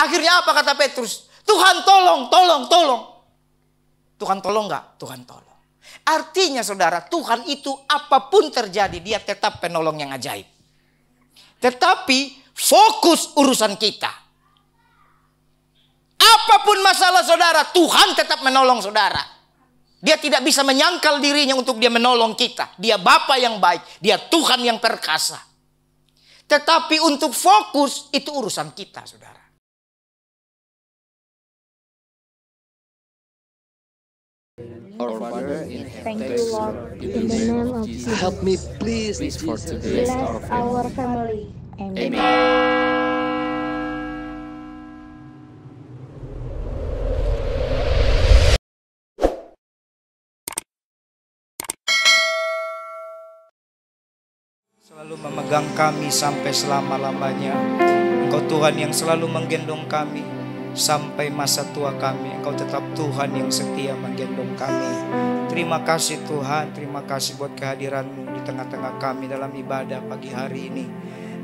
Akhirnya apa kata Petrus? Tuhan tolong, tolong, tolong. Tuhan tolong nggak? Tuhan tolong. Artinya saudara, Tuhan itu apapun terjadi, dia tetap penolong yang ajaib. Tetapi fokus urusan kita. Apapun masalah saudara, Tuhan tetap menolong saudara. Dia tidak bisa menyangkal dirinya untuk dia menolong kita. Dia Bapa yang baik, dia Tuhan yang perkasa. Tetapi untuk fokus itu urusan kita saudara. Our Father in Thank heaven, you, Lord, in the name of Jesus. help me please for today. Bless our family. Amen. Selalu memegang kami sampai selama-lamanya. Engkau Tuhan yang selalu menggendong kami sampai masa tua kami. Engkau tetap Tuhan yang setia menggendong kami. Terima kasih Tuhan, terima kasih buat kehadiran-Mu di tengah-tengah kami dalam ibadah pagi hari ini.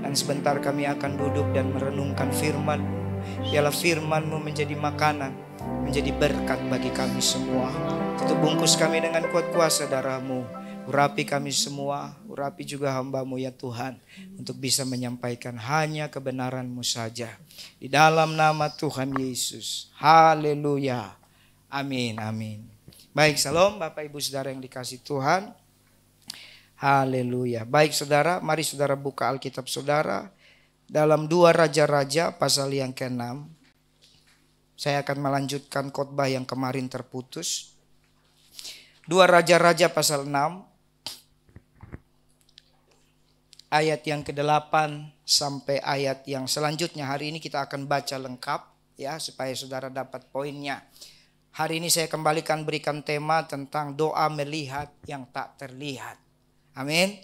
Dan sebentar kami akan duduk dan merenungkan firman-Mu. Biarlah firman-Mu menjadi makanan, menjadi berkat bagi kami semua. Tutup bungkus kami dengan kuat kuasa darah-Mu. Urapi kami semua, urapi juga hamba-Mu ya Tuhan, untuk bisa menyampaikan hanya kebenaran-Mu saja. Di dalam nama Tuhan Yesus. Haleluya. Amin, amin. Baik, salam Bapak Ibu Saudara yang dikasih Tuhan. Haleluya. Baik saudara, mari saudara buka Alkitab saudara. Dalam 2 Raja-Raja pasal yang ke-6. Saya akan melanjutkan khotbah yang kemarin terputus. 2 Raja-Raja pasal 6. Ayat yang ke-8 sampai ayat yang selanjutnya. Hari ini kita akan baca lengkap ya, supaya saudara dapat poinnya. Hari ini saya kembalikan berikan tema tentang doa melihat yang tak terlihat. Amin.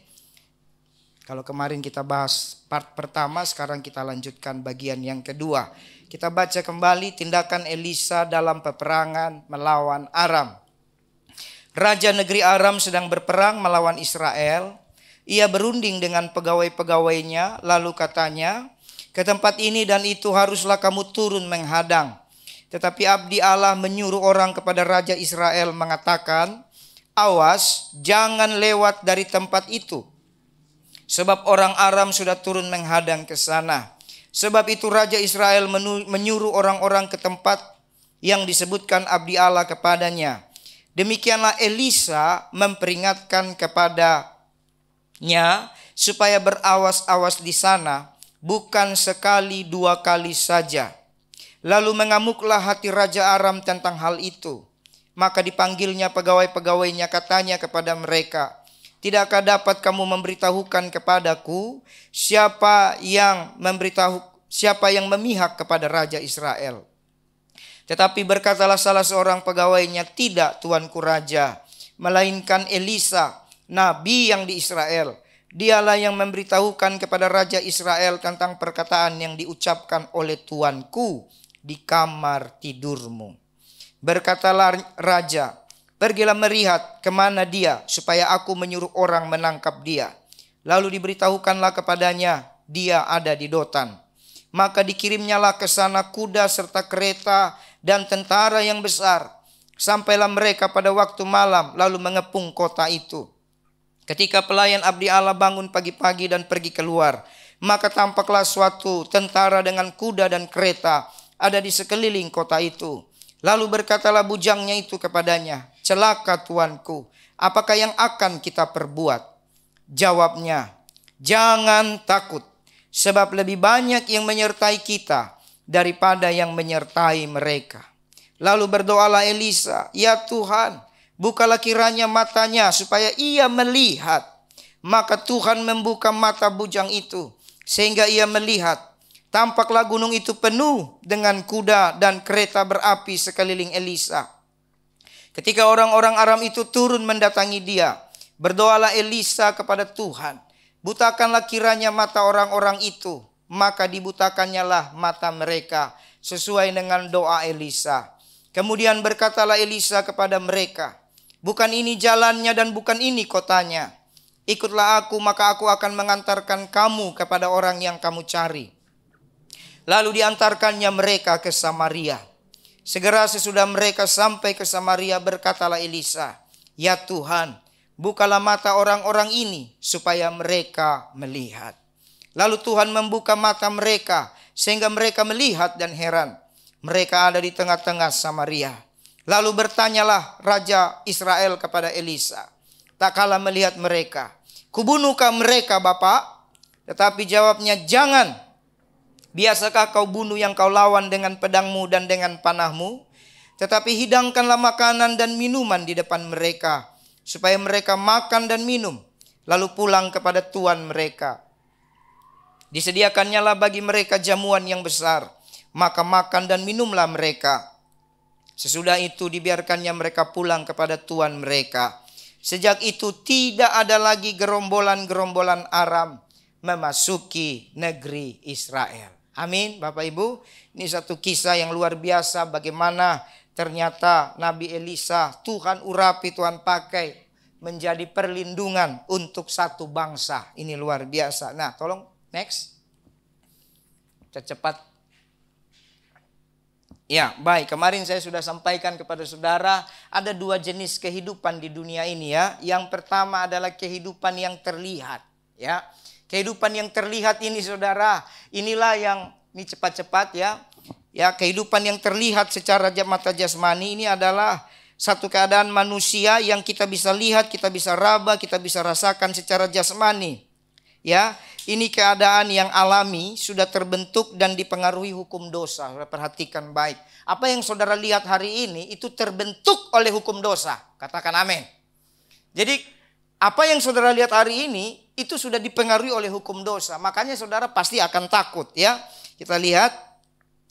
Kalau kemarin kita bahas part pertama, sekarang kita lanjutkan bagian yang kedua. Kita baca kembali tindakan Elisa dalam peperangan melawan Aram. Raja negeri Aram sedang berperang melawan Israel. Ia berunding dengan pegawai-pegawainya, lalu katanya, ke tempat ini dan itu haruslah kamu turun menghadang. Tetapi abdi Allah menyuruh orang kepada Raja Israel mengatakan, awas, jangan lewat dari tempat itu. Sebab orang Aram sudah turun menghadang ke sana. Sebab itu Raja Israel menyuruh orang-orang ke tempat yang disebutkan abdi Allah kepadanya. Demikianlah Elisa memperingatkan kepadanya supaya berawas-awas di sana, bukan sekali 2 kali saja. Lalu mengamuklah hati Raja Aram tentang hal itu. Maka dipanggilnya pegawai-pegawainya, katanya kepada mereka, tidakkah dapat kamu memberitahukan kepadaku siapa yang memihak kepada Raja Israel? Tetapi berkatalah salah seorang pegawainya, tidak tuanku Raja, melainkan Elisa, nabi yang di Israel. Dialah yang memberitahukan kepada Raja Israel tentang perkataan yang diucapkan oleh tuanku di kamar tidurmu. Berkatalah Raja, pergilah melihat kemana dia, supaya aku menyuruh orang menangkap dia. Lalu diberitahukanlah kepadanya, dia ada di Dotan. Maka dikirimnyalah ke sana kuda serta kereta dan tentara yang besar. Sampailah mereka pada waktu malam, lalu mengepung kota itu. Ketika pelayan abdi Allah bangun pagi-pagi dan pergi keluar, maka tampaklah suatu tentara dengan kuda dan kereta ada di sekeliling kota itu. Lalu berkatalah bujangnya itu kepadanya, celaka tuanku, apakah yang akan kita perbuat? Jawabnya, jangan takut, sebab lebih banyak yang menyertai kita daripada yang menyertai mereka. Lalu berdoalah Elisa, ya Tuhan, bukalah kiranya matanya supaya ia melihat. Maka Tuhan membuka mata bujang itu sehingga ia melihat. Tampaklah gunung itu penuh dengan kuda dan kereta berapi sekeliling Elisa. Ketika orang-orang Aram itu turun mendatangi dia, berdoalah Elisa kepada Tuhan, butakanlah kiranya mata orang-orang itu. Maka dibutakannya lah mata mereka sesuai dengan doa Elisa. Kemudian berkatalah Elisa kepada mereka, bukan ini jalannya dan bukan ini kotanya. Ikutlah aku, maka aku akan mengantarkan kamu kepada orang yang kamu cari. Lalu diantarkannya mereka ke Samaria. Segera sesudah mereka sampai ke Samaria, berkatalah Elisa, "Ya Tuhan, bukalah mata orang-orang ini supaya mereka melihat." Lalu Tuhan membuka mata mereka sehingga mereka melihat dan heran. Mereka ada di tengah-tengah Samaria. Lalu bertanyalah Raja Israel kepada Elisa, "Tak kalah melihat mereka, kubunuhkah mereka, Bapak?" Tetapi jawabnya, "Jangan. Biasakah kau bunuh yang kau lawan dengan pedangmu dan dengan panahmu? Tetapi hidangkanlah makanan dan minuman di depan mereka, supaya mereka makan dan minum, lalu pulang kepada tuan mereka. Disediakannyalah bagi mereka jamuan yang besar, maka makan dan minumlah mereka. Sesudah itu dibiarkannya mereka pulang kepada tuan mereka. Sejak itu tidak ada lagi gerombolan-gerombolan Aram memasuki negeri Israel." Amin, Bapak Ibu. Ini satu kisah yang luar biasa bagaimana ternyata Nabi Elisa Tuhan urapi, Tuhan pakai menjadi perlindungan untuk satu bangsa. Ini luar biasa. Nah, tolong next. Cepat. Ya, baik. Kemarin saya sudah sampaikan kepada saudara ada dua jenis kehidupan di dunia ini ya. Yang pertama adalah kehidupan yang terlihat, ya. Kehidupan yang terlihat ini saudara, inilah yang, ini cepat-cepat ya. Ya, kehidupan yang terlihat secara mata jasmani ini adalah satu keadaan manusia yang kita bisa lihat, kita bisa raba, kita bisa rasakan secara jasmani. Ya, ini keadaan yang alami, sudah terbentuk dan dipengaruhi hukum dosa. Saudara perhatikan baik. Apa yang saudara lihat hari ini itu terbentuk oleh hukum dosa. Katakan amin. Jadi apa yang saudara lihat hari ini itu sudah dipengaruhi oleh hukum dosa. Makanya saudara pasti akan takut ya. Kita lihat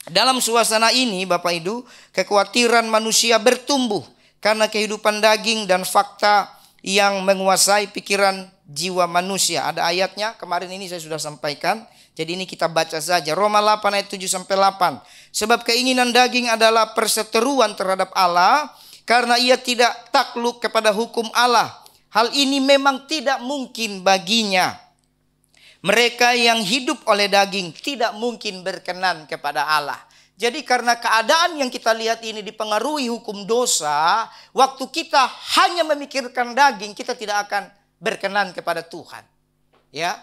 dalam suasana ini Bapak Ibu, kekhawatiran manusia bertumbuh karena kehidupan daging dan fakta yang menguasai pikiran jiwa manusia. Ada ayatnya, kemarin ini saya sudah sampaikan. Jadi ini kita baca saja. Roma 8 ayat 7-8. Sebab keinginan daging adalah perseteruan terhadap Allah, karena ia tidak takluk kepada hukum Allah. Hal ini memang tidak mungkin baginya. Mereka yang hidup oleh daging tidak mungkin berkenan kepada Allah. Jadi karena keadaan yang kita lihat ini dipengaruhi hukum dosa, waktu kita hanya memikirkan daging, kita tidak akan berkenan kepada Tuhan. Ya.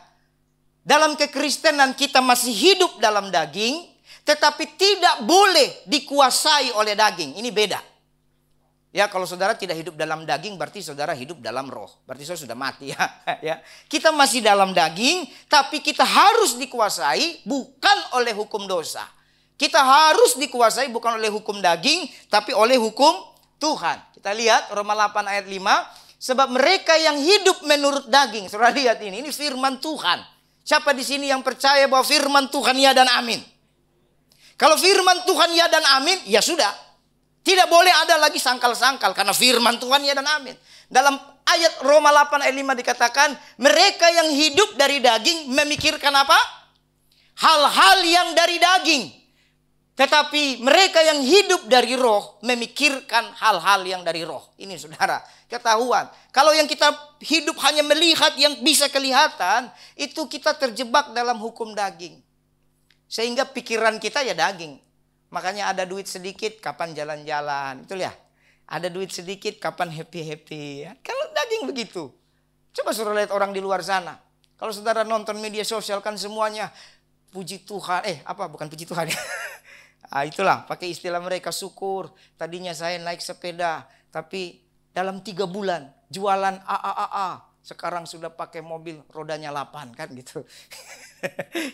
Dalam kekristenan kita masih hidup dalam daging, tetapi tidak boleh dikuasai oleh daging. Ini beda. Ya, kalau saudara tidak hidup dalam daging berarti saudara hidup dalam roh. Berarti saudara sudah mati ya. Ya. Kita masih dalam daging, tapi kita harus dikuasai bukan oleh hukum dosa. Kita harus dikuasai bukan oleh hukum daging, tapi oleh hukum Tuhan. Kita lihat Roma 8 ayat 5. Sebab mereka yang hidup menurut daging. Saudara lihat ini firman Tuhan. Siapa di sini yang percaya bahwa firman Tuhan ya dan amin? Kalau firman Tuhan ya dan amin, ya sudah. Tidak boleh ada lagi sangkal-sangkal karena firman Tuhan ya dan amin. Dalam ayat Roma 8 ayat 5 dikatakan, mereka yang hidup dari daging memikirkan apa? Hal-hal yang dari daging. Tetapi mereka yang hidup dari roh memikirkan hal-hal yang dari roh. Ini saudara, ketahuan. Kalau yang kita hidup hanya melihat yang bisa kelihatan, itu kita terjebak dalam hukum daging. Sehingga pikiran kita ya daging. Makanya ada duit sedikit, kapan jalan-jalan. Itu ya. Ada duit sedikit, kapan happy-happy. Ya. Kalau daging begitu. Coba saudara lihat orang di luar sana. Kalau saudara nonton media sosial kan semuanya puji Tuhan. Bukan puji Tuhan ya. Itulah pakai istilah mereka syukur. Tadinya saya naik sepeda. Tapi dalam 3 bulan jualan AAAA. Sekarang sudah pakai mobil rodanya 8 kan gitu.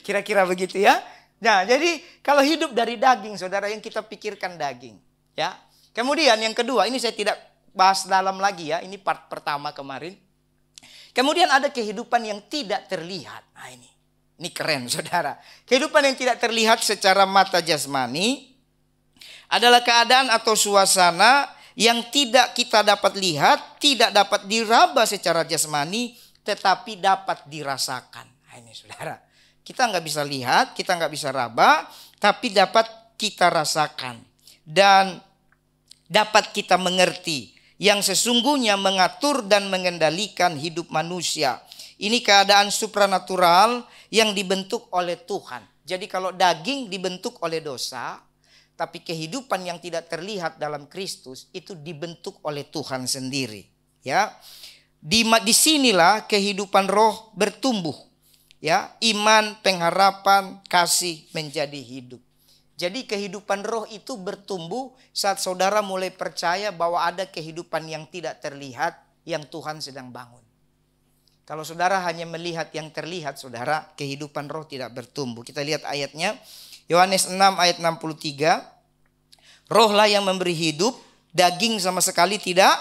Kira-kira begitu ya. Nah, jadi kalau hidup dari daging, saudara, yang kita pikirkan daging, ya. Kemudian yang kedua, ini saya tidak bahas dalam lagi ya, ini part pertama kemarin. Kemudian ada kehidupan yang tidak terlihat. Nah, ini keren, saudara. Kehidupan yang tidak terlihat secara mata jasmani adalah keadaan atau suasana yang tidak kita dapat lihat, tidak dapat diraba secara jasmani, tetapi dapat dirasakan. Nah, ini saudara. Kita nggak bisa lihat, kita nggak bisa raba, tapi dapat kita rasakan. Dan dapat kita mengerti yang sesungguhnya mengatur dan mengendalikan hidup manusia. Ini keadaan supranatural yang dibentuk oleh Tuhan. Jadi kalau daging dibentuk oleh dosa, tapi kehidupan yang tidak terlihat dalam Kristus itu dibentuk oleh Tuhan sendiri. Ya, di sinilah kehidupan roh bertumbuh. Ya, iman, pengharapan, kasih menjadi hidup. Jadi kehidupan roh itu bertumbuh saat saudara mulai percaya bahwa ada kehidupan yang tidak terlihat yang Tuhan sedang bangun. Kalau saudara hanya melihat yang terlihat, saudara, kehidupan roh tidak bertumbuh. Kita lihat ayatnya, Yohanes 6 ayat 63. Rohlah yang memberi hidup, daging sama sekali tidak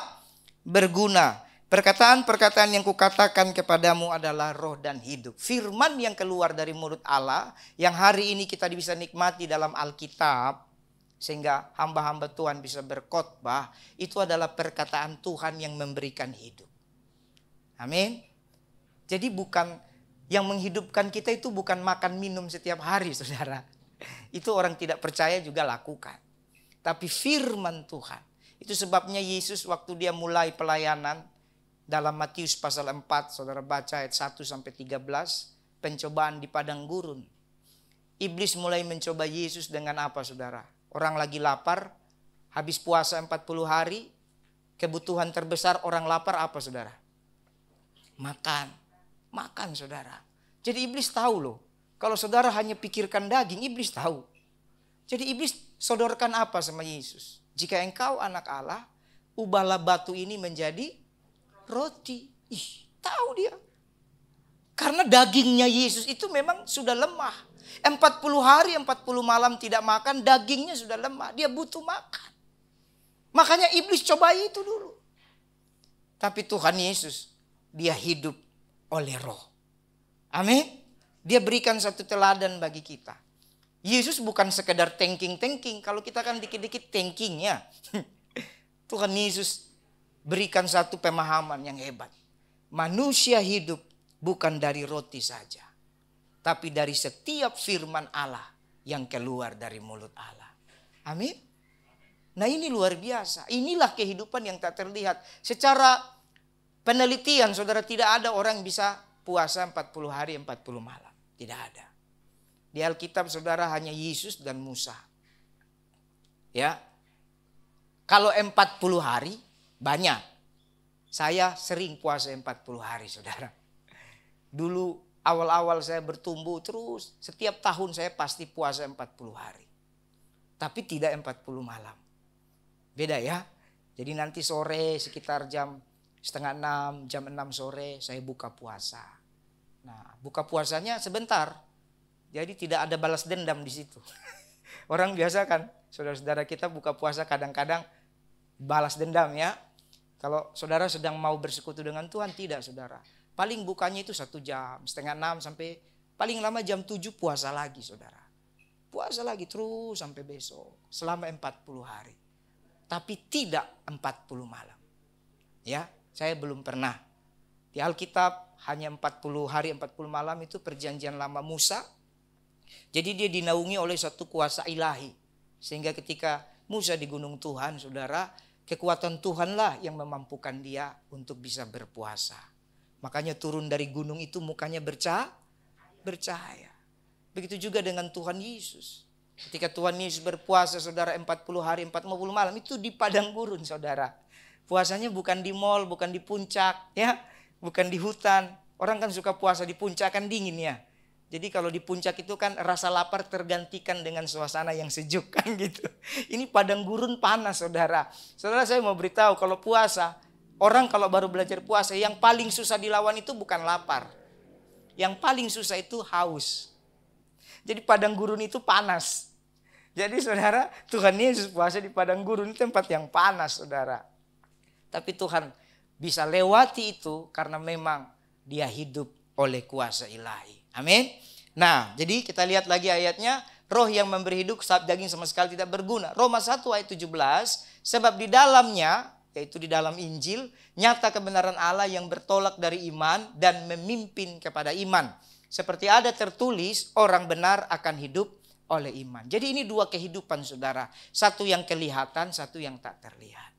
berguna. Perkataan-perkataan yang kukatakan kepadamu adalah roh dan hidup. Firman yang keluar dari mulut Allah, yang hari ini kita bisa nikmati dalam Alkitab, sehingga hamba-hamba Tuhan bisa berkhotbah, itu adalah perkataan Tuhan yang memberikan hidup. Amin. Jadi bukan yang menghidupkan kita itu bukan makan minum setiap hari, saudara. Itu orang tidak percaya juga lakukan. Tapi firman Tuhan. Itu sebabnya Yesus waktu dia mulai pelayanan, dalam Matius pasal 4, saudara baca ayat 1 sampai 13, pencobaan di padang gurun. Iblis mulai mencoba Yesus dengan apa, saudara? Orang lagi lapar, habis puasa 40 hari, kebutuhan terbesar orang lapar apa, saudara? Makan. Makan, saudara. Jadi iblis tahu loh, kalau saudara hanya pikirkan daging, iblis tahu. Jadi iblis sodorkan apa sama Yesus? Jika engkau anak Allah, ubahlah batu ini menjadi roti. Tahu dia. Karena dagingnya Yesus itu memang sudah lemah. 40 hari, 40 malam tidak makan, dagingnya sudah lemah. Dia butuh makan. Makanya iblis coba itu dulu. Tapi Tuhan Yesus, dia hidup oleh roh. Amin. Dia berikan satu teladan bagi kita. Yesus bukan sekedar thinking. Kalau kita kan dikit-dikit thinkingnya. Tuhan Yesus berikan satu pemahaman yang hebat. Manusia hidup bukan dari roti saja, tapi dari setiap firman Allah yang keluar dari mulut Allah. Amin. Nah ini luar biasa. Inilah kehidupan yang tak terlihat. Secara penelitian, saudara, tidak ada orang bisa puasa 40 hari 40 malam. Tidak ada. Di Alkitab, saudara, hanya Yesus dan Musa. Ya. Kalau 40 hari banyak. Saya sering puasa 40 hari, saudara. Dulu awal-awal saya bertumbuh terus. Setiap tahun saya pasti puasa 40 hari. Tapi tidak 40 malam. Beda ya. Jadi nanti sore sekitar jam 5:30, jam 6 sore saya buka puasa. Nah, buka puasanya sebentar. Jadi tidak ada balas dendam di situ. Orang biasa kan, saudara-saudara kita buka puasa kadang-kadang balas dendam ya. Kalau saudara sedang mau bersekutu dengan Tuhan, tidak, saudara. Paling bukanya itu 1 jam, 5:30 sampai paling lama jam 7 puasa lagi, saudara. Puasa lagi terus sampai besok. Selama 40 hari. Tapi tidak 40 malam. Ya, saya belum pernah. Di Alkitab hanya 40 hari 40 malam itu perjanjian lama Musa. Jadi dia dinaungi oleh satu kuasa ilahi. Sehingga ketika Musa di gunung Tuhan, saudara, kekuatan Tuhanlah yang memampukan dia untuk bisa berpuasa. Makanya turun dari gunung itu mukanya bercahaya. Begitu juga dengan Tuhan Yesus. Ketika Tuhan Yesus berpuasa, saudara, 40 hari 40 malam itu di padang gurun, saudara. Puasanya bukan di mall, bukan di puncak, ya, bukan di hutan. Orang kan suka puasa di puncak kan dingin ya. Jadi kalau di puncak itu kan rasa lapar tergantikan dengan suasana yang sejuk kan gitu. Ini padang gurun panas, saudara. Saudara, saya mau beritahu kalau puasa, orang kalau baru belajar puasa yang paling susah dilawan itu bukan lapar. Yang paling susah itu haus. Jadi padang gurun itu panas. Jadi saudara, Tuhan Yesus puasa di padang gurun itu tempat yang panas, saudara. Tapi Tuhan bisa lewati itu karena memang dia hidup oleh kuasa ilahi. Amin. Nah, jadi kita lihat lagi ayatnya. Roh yang memberi hidup, sebab daging sama sekali tidak berguna. Roma 1 ayat 17. Sebab di dalamnya, yaitu di dalam Injil, nyata kebenaran Allah yang bertolak dari iman dan memimpin kepada iman. Seperti ada tertulis, orang benar akan hidup oleh iman. Jadi ini dua kehidupan, saudara. Satu yang kelihatan, satu yang tak terlihat.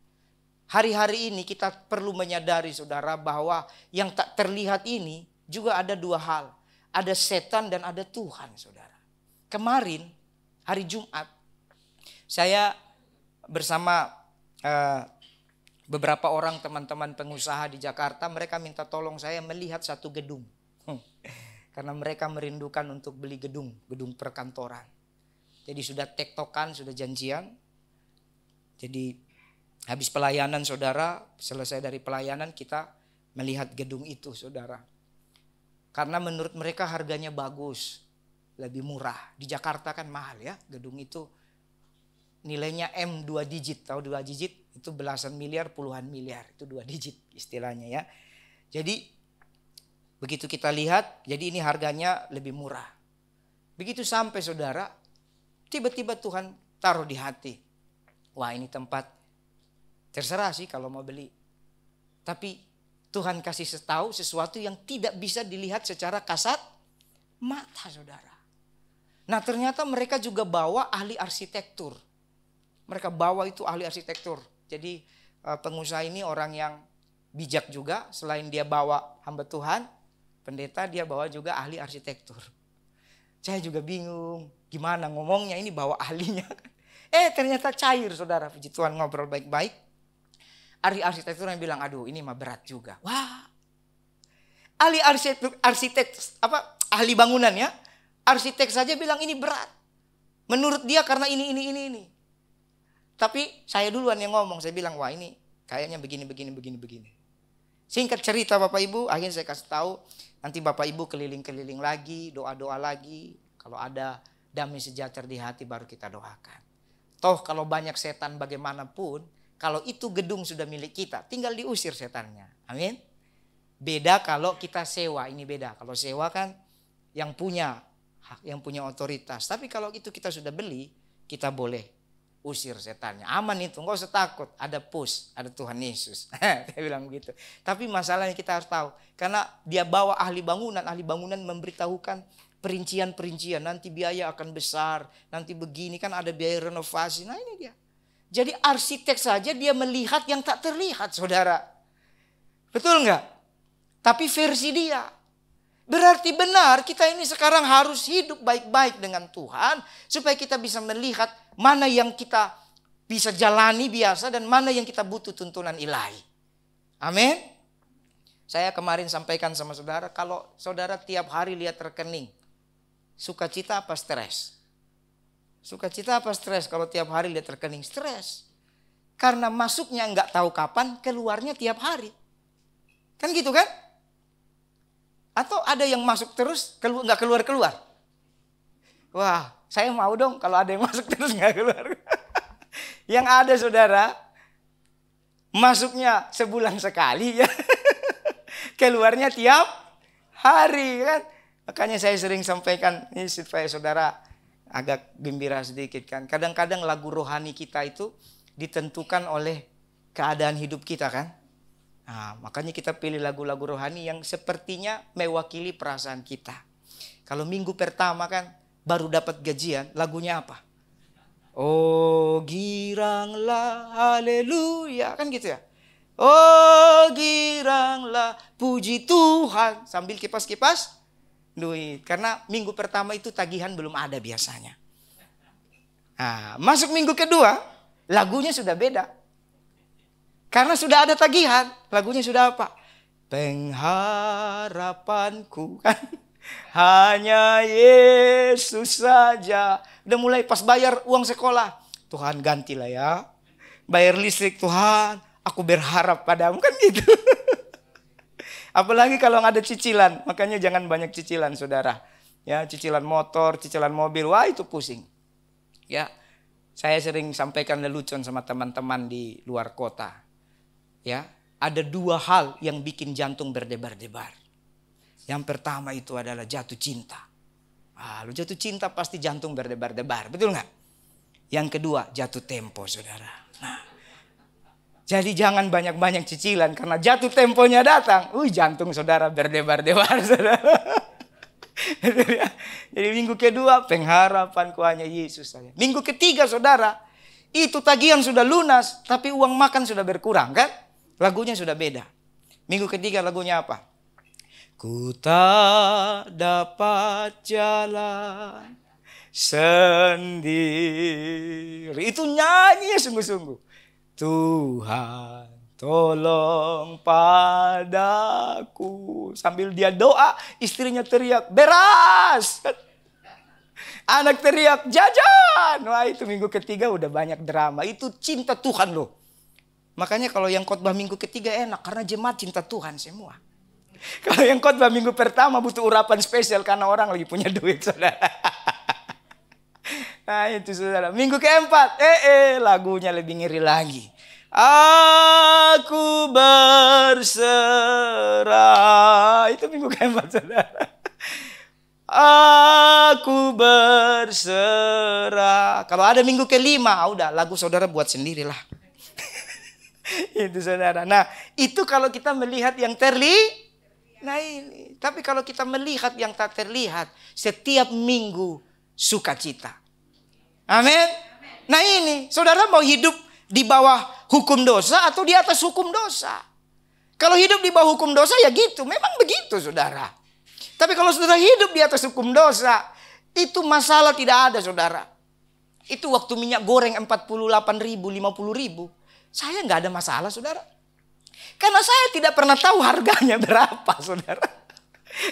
Hari-hari ini kita perlu menyadari, saudara, bahwa yang tak terlihat ini juga ada dua hal. Ada setan dan ada Tuhan, saudara. kemarin hari Jumat saya bersama beberapa orang teman-teman pengusaha di Jakarta, mereka minta tolong saya melihat satu gedung. Karena mereka merindukan untuk beli gedung perkantoran. Jadi sudah tektokan, sudah janjian. Jadi habis pelayanan saudara, selesai dari pelayanan kita melihat gedung itu saudara. Karena menurut mereka harganya bagus, lebih murah. Di Jakarta kan mahal ya gedung itu. Nilainya M 2 digit, tahu 2 digit? Itu belasan miliar, puluhan miliar. Itu 2 digit istilahnya ya. Jadi begitu kita lihat, jadi ini harganya lebih murah. Begitu sampai saudara, tiba-tiba Tuhan taruh di hati. Wah ini tempat, terserah sih kalau mau beli. Tapi Tuhan kasih tahu sesuatu yang tidak bisa dilihat secara kasat mata saudara. Nah ternyata mereka juga bawa ahli arsitektur. Mereka bawa itu ahli arsitektur. Jadi pengusaha ini orang yang bijak juga. Selain dia bawa hamba Tuhan, pendeta, dia bawa juga ahli arsitektur. Saya juga bingung gimana ngomongnya, ini bawa ahlinya. Ternyata cair saudara, puji Tuhan ngobrol baik-baik. Ahli arsitektur yang bilang, aduh ini mah berat juga. Wah, ahli ahli bangunan ya. Arsitek saja bilang ini berat. Menurut dia karena ini. Tapi saya duluan yang ngomong, saya bilang wah ini kayaknya begini. Singkat cerita Bapak Ibu, akhirnya saya kasih tahu, nanti Bapak Ibu keliling-keliling lagi, doa-doa lagi. Kalau ada damai sejahtera di hati baru kita doakan. Toh kalau banyak setan bagaimanapun, kalau itu gedung sudah milik kita, tinggal diusir setannya. Amin. Beda kalau kita sewa, ini beda. Kalau sewa kan yang punya hak, yang punya otoritas. Tapi kalau itu kita sudah beli, kita boleh usir setannya. Aman itu, nggak usah takut. Ada ada Tuhan Yesus. Saya bilang begitu. Tapi masalahnya kita harus tahu. Karena dia bawa ahli bangunan memberitahukan perincian-perincian. Nanti biaya akan besar, nanti begini kan ada biaya renovasi. Nah ini dia. Jadi arsitek saja dia melihat yang tak terlihat saudara. Betul nggak? Tapi versi dia. Berarti benar kita ini sekarang harus hidup baik-baik dengan Tuhan. Supaya kita bisa melihat mana yang kita bisa jalani biasa dan mana yang kita butuh tuntunan ilahi. Amin. Saya kemarin sampaikan sama saudara, kalau saudara tiap hari lihat rekening, sukacita apa stres? Sukacita apa stres kalau tiap hari lihat rekening? Stres. Karena masuknya nggak tahu kapan, keluarnya tiap hari. Kan gitu kan? Atau ada yang masuk terus nggak keluar-keluar? Wah, saya mau dong kalau ada yang masuk terus nggak keluar. Yang ada saudara, masuknya sebulan sekali ya. Keluarnya tiap hari kan. Makanya saya sering sampaikan ini supaya saudara agak gembira sedikit kan. Kadang-kadang lagu rohani kita itu ditentukan oleh keadaan hidup kita kan. Nah, makanya kita pilih lagu-lagu rohani yang sepertinya mewakili perasaan kita. Kalau minggu pertama kan baru dapat gajian, lagunya apa? Oh giranglah haleluya, kan gitu ya. Oh giranglah puji Tuhan, sambil kipas-kipas duit. Karena minggu pertama itu tagihan belum ada biasanya. Nah, masuk minggu kedua, lagunya sudah beda. Karena sudah ada tagihan, lagunya sudah apa? Pengharapanku kan hanya Yesus saja. Udah mulai pas bayar uang sekolah, Tuhan gantilah ya. Bayar listrik, Tuhan aku berharap padamu, kan gitu. Apalagi kalau ada cicilan, makanya jangan banyak cicilan saudara. Ya, cicilan motor, cicilan mobil, wah itu pusing. Ya, saya sering sampaikan lelucon sama teman-teman di luar kota. Ya, ada dua hal yang bikin jantung berdebar-debar. Yang pertama itu adalah jatuh cinta. Lu jatuh cinta pasti jantung berdebar-debar, betul nggak? Yang kedua jatuh tempo saudara. Nah, jadi jangan banyak-banyak cicilan karena jatuh temponya datang. Jantung saudara berdebar-debar saudara. Jadi minggu kedua pengharapanku hanya Yesus saja. Minggu ketiga saudara, itu tagihan sudah lunas tapi uang makan sudah berkurang kan? Lagunya sudah beda. Minggu ketiga lagunya apa? Ku tak dapat jalan sendiri. Itu nyanyi sungguh-sungguh. Tuhan tolong padaku. Sambil dia doa, istrinya teriak, beras. Anak teriak, jajan. Wah, itu minggu ketiga udah banyak drama. Itu cinta Tuhan loh. Makanya kalau yang khotbah minggu ketiga enak, karena jemaat cinta Tuhan semua. Kalau yang khotbah minggu pertama butuh urapan spesial karena orang lagi punya duit, saudara. Nah itu saudara. Minggu keempat, lagunya lebih ngeri lagi. Aku berserah. Itu minggu keempat, saudara. Aku berserah. Kalau ada minggu kelima, udah lagu saudara buat sendirilah. Itu saudara. Nah itu kalau kita melihat yang terlihat. Nah ini. Tapi kalau kita melihat yang tak terlihat, setiap minggu sukacita. Amin. Nah ini, saudara mau hidup di bawah hukum dosa atau di atas hukum dosa? Kalau hidup di bawah hukum dosa ya gitu, memang begitu saudara. Tapi kalau saudara hidup di atas hukum dosa, itu masalah tidak ada saudara. Itu waktu minyak goreng 48.000, 50.000. Saya nggak ada masalah saudara. Karena saya tidak pernah tahu harganya berapa saudara.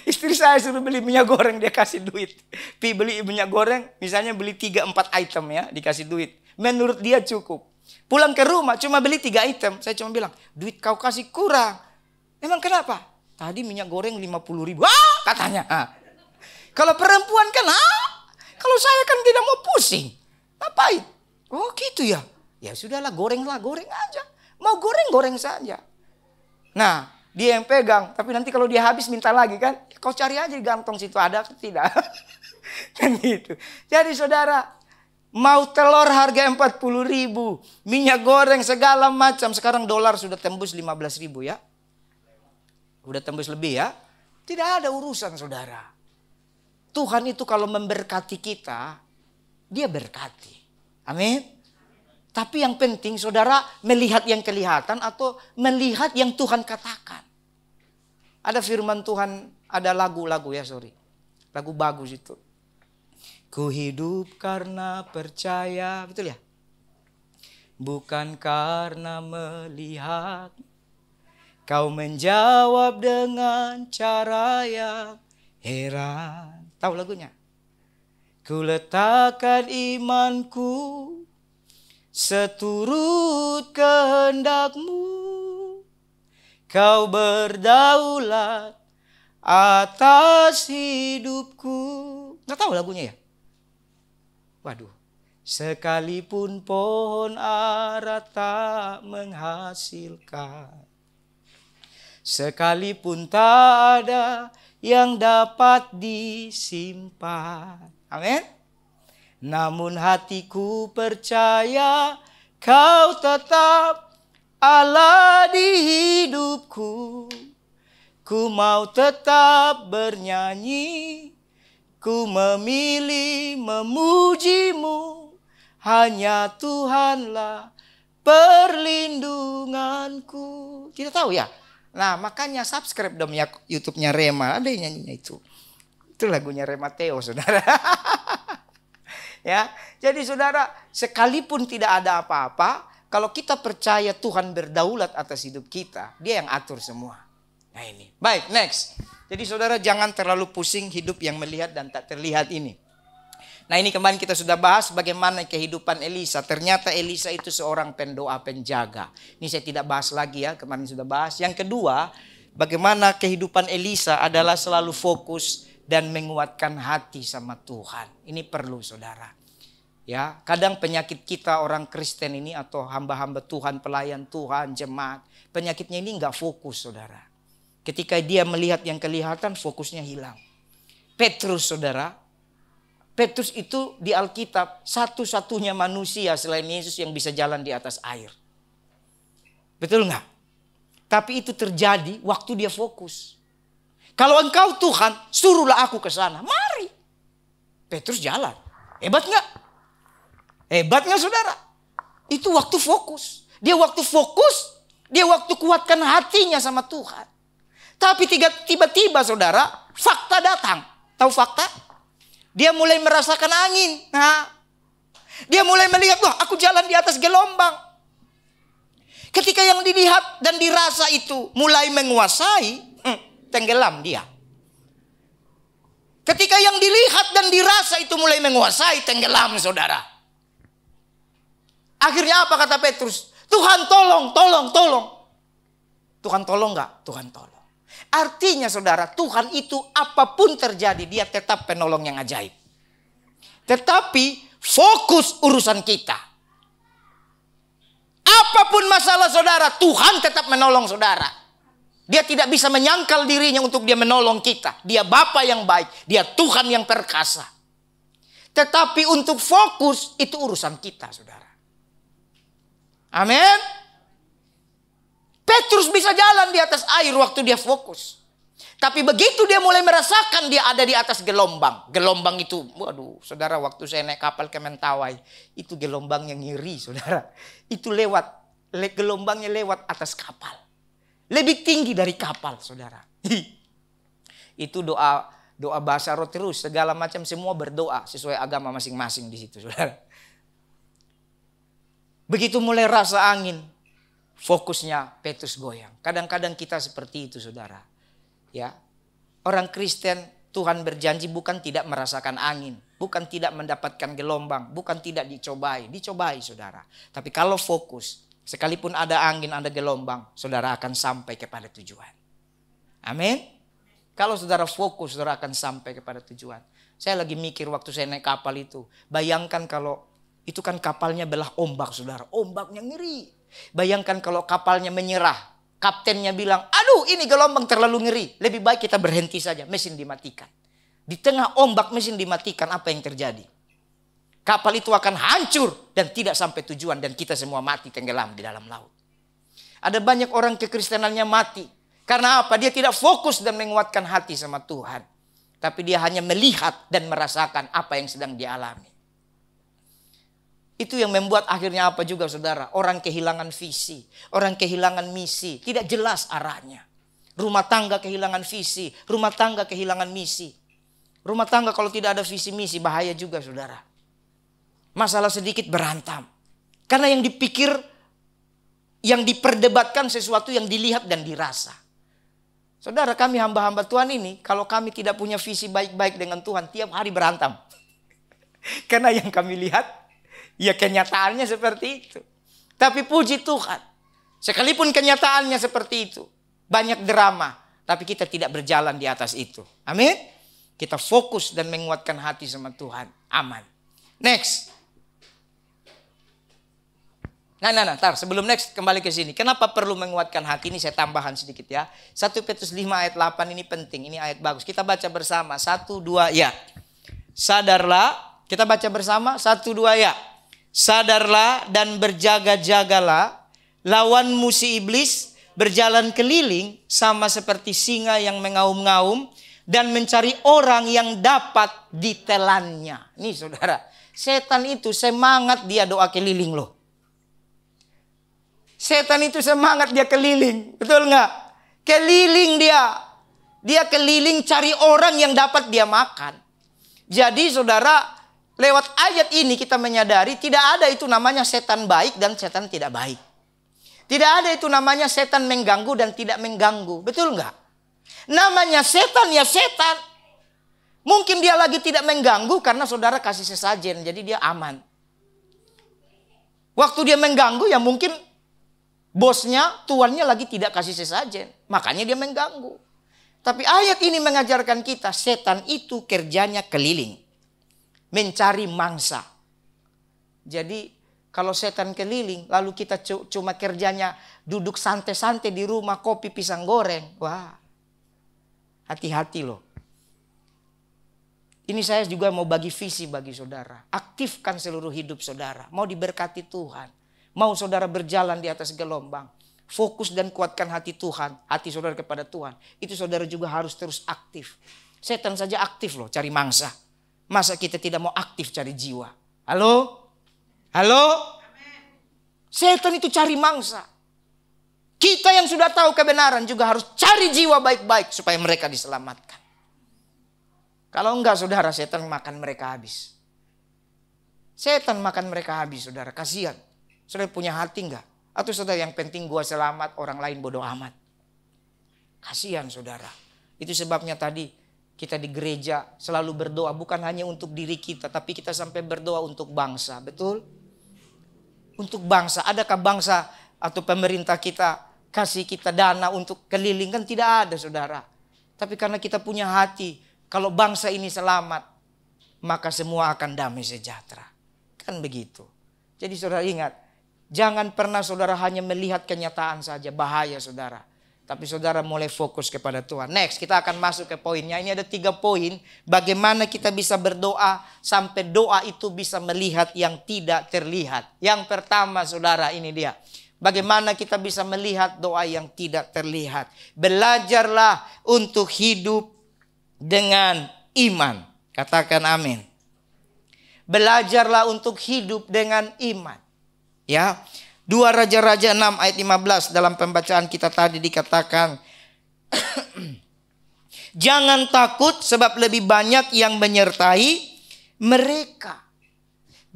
Istri saya suruh beli minyak goreng, dia kasih duit. Beli minyak goreng, misalnya beli 3-4 item ya, dikasih duit. Menurut dia cukup. Pulang ke rumah cuma beli 3 item. Saya cuma bilang, duit kau kasih kurang. Emang kenapa? Tadi minyak goreng 50.000. Katanya. Kalau perempuan kan, kalau saya kan tidak mau pusing. Ngapain? Oh gitu ya. Ya sudahlah, goreng aja. Mau goreng saja. Nah, dia yang pegang. Tapi nanti kalau dia habis minta lagi kan. Kau cari aja di gantong situ ada atau tidak. Kan gitu. Jadi saudara, mau telur harga 40.000. Minyak goreng segala macam. Sekarang dolar sudah tembus 15.000 ya. Udah tembus lebih ya. Tidak ada urusan saudara. Tuhan itu kalau memberkati kita, dia berkati. Amin. Tapi yang penting saudara melihat yang kelihatan atau melihat yang Tuhan katakan. Ada firman Tuhan, ada lagu-lagu ya lagu bagus itu. Ku hidup karena percaya, betul ya? Bukan karena melihat. Kau menjawab dengan cara yang heran. Tahu lagunya? Ku letakkan imanku seturut kehendak-Mu. Kau berdaulat atas hidupku. Nggak tahu lagunya ya? Waduh. Sekalipun pohon ara tak menghasilkan. Sekalipun tak ada yang dapat disimpan. Amin. Namun hatiku percaya kau tetap Allah di hidupku. Ku mau tetap bernyanyi. Ku memilih memuji-Mu. Hanya Tuhanlah perlindunganku. Tidak tahu ya? Nah makanya subscribe dong ya YouTube-nya Rema. Ada yang nyanyinya itu. Itu lagunya Rema Theo saudara. Ya, jadi saudara sekalipun tidak ada apa-apa. Kalau kita percaya Tuhan berdaulat atas hidup kita. Dia yang atur semua. Nah ini. Baik next. Jadi saudara jangan terlalu pusing hidup yang melihat dan tak terlihat ini. Nah ini kemarin kita sudah bahas bagaimana kehidupan Elisa. Ternyata Elisa itu seorang pendoa penjaga. Ini saya tidak bahas lagi ya, kemarin sudah bahas. Yang kedua, bagaimana kehidupan Elisa adalah selalu fokus dan menguatkan hati sama Tuhan. Ini perlu saudara. Ya, kadang penyakit kita orang Kristen ini atau hamba-hamba Tuhan, pelayan Tuhan, jemaat. Penyakitnya ini enggak fokus saudara. Ketika dia melihat yang kelihatan fokusnya hilang. Petrus saudara. Petrus itu di Alkitab satu-satunya manusia selain Yesus yang bisa jalan di atas air. Betul nggak? Tapi itu terjadi waktu dia fokus. Kalau engkau Tuhan, suruhlah aku ke sana. Mari. Petrus jalan. Hebat nggak? Hebat nggak saudara? Itu waktu fokus. Dia waktu fokus, dia waktu kuatkan hatinya sama Tuhan. Tapi tiba-tiba saudara, fakta datang. Tahu fakta? Dia mulai merasakan angin. Nah, dia mulai melihat, wah aku jalan di atas gelombang. Ketika yang dilihat dan dirasa itu mulai menguasai, tenggelam dia. Ketika yang dilihat dan dirasa itu mulai menguasai, tenggelam saudara. Akhirnya apa kata Petrus? Tuhan tolong, tolong, tolong. Tuhan tolong enggak? Tuhan tolong. Artinya saudara, Tuhan itu apapun terjadi, dia tetap penolong yang ajaib. Tetapi fokus urusan kita. Apapun masalah saudara, Tuhan tetap menolong saudara. Dia tidak bisa menyangkal dirinya untuk dia menolong kita. Dia Bapa yang baik, dia Tuhan yang perkasa. Tetapi untuk fokus, itu urusan kita saudara. Amin. Petrus bisa jalan di atas air waktu dia fokus. Tapi begitu dia mulai merasakan dia ada di atas gelombang. Gelombang itu, waduh saudara, waktu saya naik kapal ke Mentawai, itu gelombang yang ngeri saudara. Itu gelombangnya lewat atas kapal. Lebih tinggi dari kapal saudara. Itu doa bahasa roh terus, segala macam semua berdoa sesuai agama masing-masing di situ saudara. Begitu mulai rasa angin, fokusnya Petrus goyang. Kadang-kadang kita seperti itu saudara. Ya, orang Kristen Tuhan berjanji bukan tidak merasakan angin, bukan tidak mendapatkan gelombang, bukan tidak dicobai saudara. Tapi kalau fokus, sekalipun ada angin, ada gelombang, saudara akan sampai kepada tujuan. Amin. Kalau saudara fokus, saudara akan sampai kepada tujuan. Saya lagi mikir waktu saya naik kapal itu, bayangkan kalau itu kan kapalnya belah ombak saudara, ombaknya ngeri. Bayangkan kalau kapalnya menyerah. Kaptennya bilang, aduh ini gelombang terlalu ngeri. Lebih baik kita berhenti saja, mesin dimatikan. Di tengah ombak mesin dimatikan, apa yang terjadi? Kapal itu akan hancur dan tidak sampai tujuan. Dan kita semua mati tenggelam di dalam laut. Ada banyak orang kekristenannya mati. Karena apa? Dia tidak fokus dan menguatkan hati sama Tuhan. Tapi dia hanya melihat dan merasakan apa yang sedang dialami. Itu yang membuat akhirnya apa juga saudara? Orang kehilangan visi, orang kehilangan misi, tidak jelas arahnya. Rumah tangga kehilangan visi, rumah tangga kehilangan misi. Rumah tangga kalau tidak ada visi misi bahaya juga saudara. Masalah sedikit berantam. Karena yang dipikir, yang diperdebatkan sesuatu yang dilihat dan dirasa. Saudara, kami hamba-hamba Tuhan ini, kalau kami tidak punya visi baik-baik dengan Tuhan, tiap hari berantam. Karena yang kami lihat, ya kenyataannya seperti itu. Tapi puji Tuhan, sekalipun kenyataannya seperti itu, banyak drama, tapi kita tidak berjalan di atas itu. Amin. Kita fokus dan menguatkan hati sama Tuhan. Aman. Next. Tar, sebelum next kembali ke sini. Kenapa perlu menguatkan hati? Ini saya tambahan sedikit ya. 1 Petrus 5 ayat 8 ini penting. Ini ayat bagus. Kita baca bersama. 1, 2 ya. Sadarlah. Kita baca bersama. 1, 2 ya. Sadarlah dan berjaga-jagalah, lawan musuh iblis berjalan keliling sama seperti singa yang mengaum-ngaum dan mencari orang yang dapat ditelannya. Nih saudara, setan itu semangat dia doa keliling loh. Setan itu semangat dia keliling, betul nggak? Keliling dia keliling cari orang yang dapat dia makan. Jadi saudara, lewat ayat ini kita menyadari tidak ada itu namanya setan baik dan setan tidak baik. Tidak ada itu namanya setan mengganggu dan tidak mengganggu. Betul nggak? Namanya setan ya setan. Mungkin dia lagi tidak mengganggu karena saudara kasih sesajen. Jadi dia aman. Waktu dia mengganggu ya mungkin bosnya, tuannya lagi tidak kasih sesajen. Makanya dia mengganggu. Tapi ayat ini mengajarkan kita setan itu kerjanya keliling. Mencari mangsa. Jadi kalau setan keliling lalu kita cuma kerjanya duduk santai-santai di rumah kopi pisang goreng. Wah, hati-hati loh. Ini saya juga mau bagi visi bagi saudara. Aktifkan seluruh hidup saudara. Mau diberkati Tuhan. Mau saudara berjalan di atas gelombang. Fokus dan kuatkan hati Tuhan. Hati saudara kepada Tuhan. Itu saudara juga harus terus aktif. Setan saja aktif loh cari mangsa. Masa kita tidak mau aktif cari jiwa? Halo? Halo? Setan itu cari mangsa. Kita yang sudah tahu kebenaran juga harus cari jiwa baik-baik supaya mereka diselamatkan. Kalau enggak saudara, setan makan mereka habis. Setan makan mereka habis saudara, kasihan. Saudara punya hati enggak? Atau saudara yang penting gua selamat, orang lain bodoh amat. Kasihan saudara. Itu sebabnya tadi kita di gereja selalu berdoa bukan hanya untuk diri kita, tapi kita sampai berdoa untuk bangsa, betul? Untuk bangsa. Adakah bangsa atau pemerintah kita kasih kita dana untuk keliling? Kan tidak ada saudara. Tapi karena kita punya hati, kalau bangsa ini selamat, maka semua akan damai sejahtera. Kan begitu. Jadi saudara ingat, jangan pernah saudara hanya melihat kenyataan saja, bahaya saudara. Tapi saudara mulai fokus kepada Tuhan. Next, kita akan masuk ke poinnya. Ini ada 3 poin. Bagaimana kita bisa berdoa sampai doa itu bisa melihat yang tidak terlihat. Yang pertama saudara, ini dia. Bagaimana kita bisa melihat doa yang tidak terlihat. Belajarlah untuk hidup dengan iman. Katakan amin. Belajarlah untuk hidup dengan iman. Ya. 2 Raja-Raja 6 ayat 15 dalam pembacaan kita tadi dikatakan. Jangan takut sebab lebih banyak yang menyertai mereka.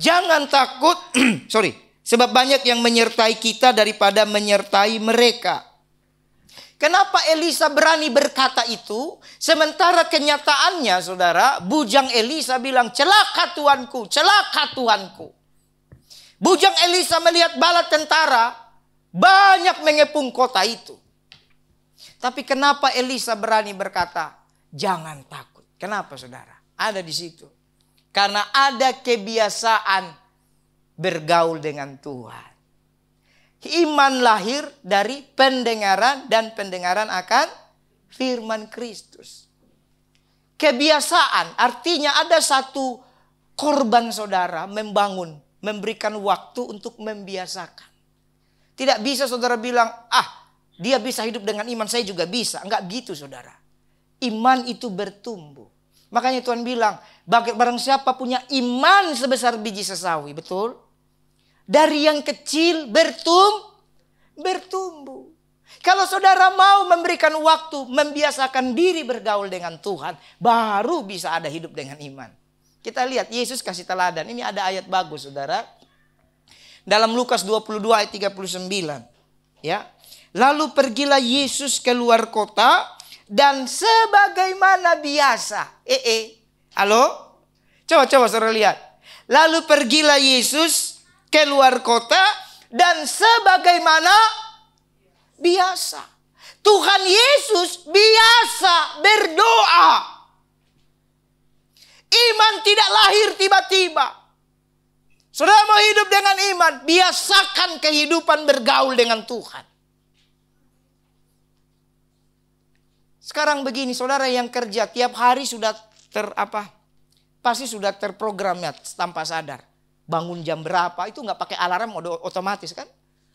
Jangan takut, sebab banyak yang menyertai kita daripada menyertai mereka. Kenapa Elisa berani berkata itu? Sementara kenyataannya saudara, bujang Elisa bilang, celaka Tuanku, celaka Tuanku. Bujang Elisa melihat bala tentara banyak mengepung kota itu. Tapi kenapa Elisa berani berkata, jangan takut. Kenapa saudara? Ada di situ. Karena ada kebiasaan bergaul dengan Tuhan. Iman lahir dari pendengaran dan pendengaran akan firman Kristus. Kebiasaan artinya ada satu korban saudara membangun. Memberikan waktu untuk membiasakan. Tidak bisa saudara bilang, dia bisa hidup dengan iman, saya juga bisa. Enggak gitu saudara. Iman itu bertumbuh. Makanya Tuhan bilang, barang siapa punya iman sebesar biji sesawi, betul? Dari yang kecil bertumbuh. Kalau saudara mau memberikan waktu, membiasakan diri bergaul dengan Tuhan, baru bisa ada hidup dengan iman. Kita lihat Yesus kasih teladan. Ini ada ayat bagus saudara. Dalam Lukas 22 ayat 39. Ya. Lalu pergilah Yesus keluar kota dan sebagaimana biasa. Halo? Coba saudara lihat. Lalu pergilah Yesus keluar kota dan sebagaimana biasa. Tuhan Yesus biasa berdoa. Iman tidak lahir tiba-tiba. Saudara mau hidup dengan iman, biasakan kehidupan bergaul dengan Tuhan. Sekarang begini, saudara yang kerja tiap hari sudah pasti sudah terprogram ya tanpa sadar. Bangun jam berapa itu nggak pakai alarm, otomatis kan?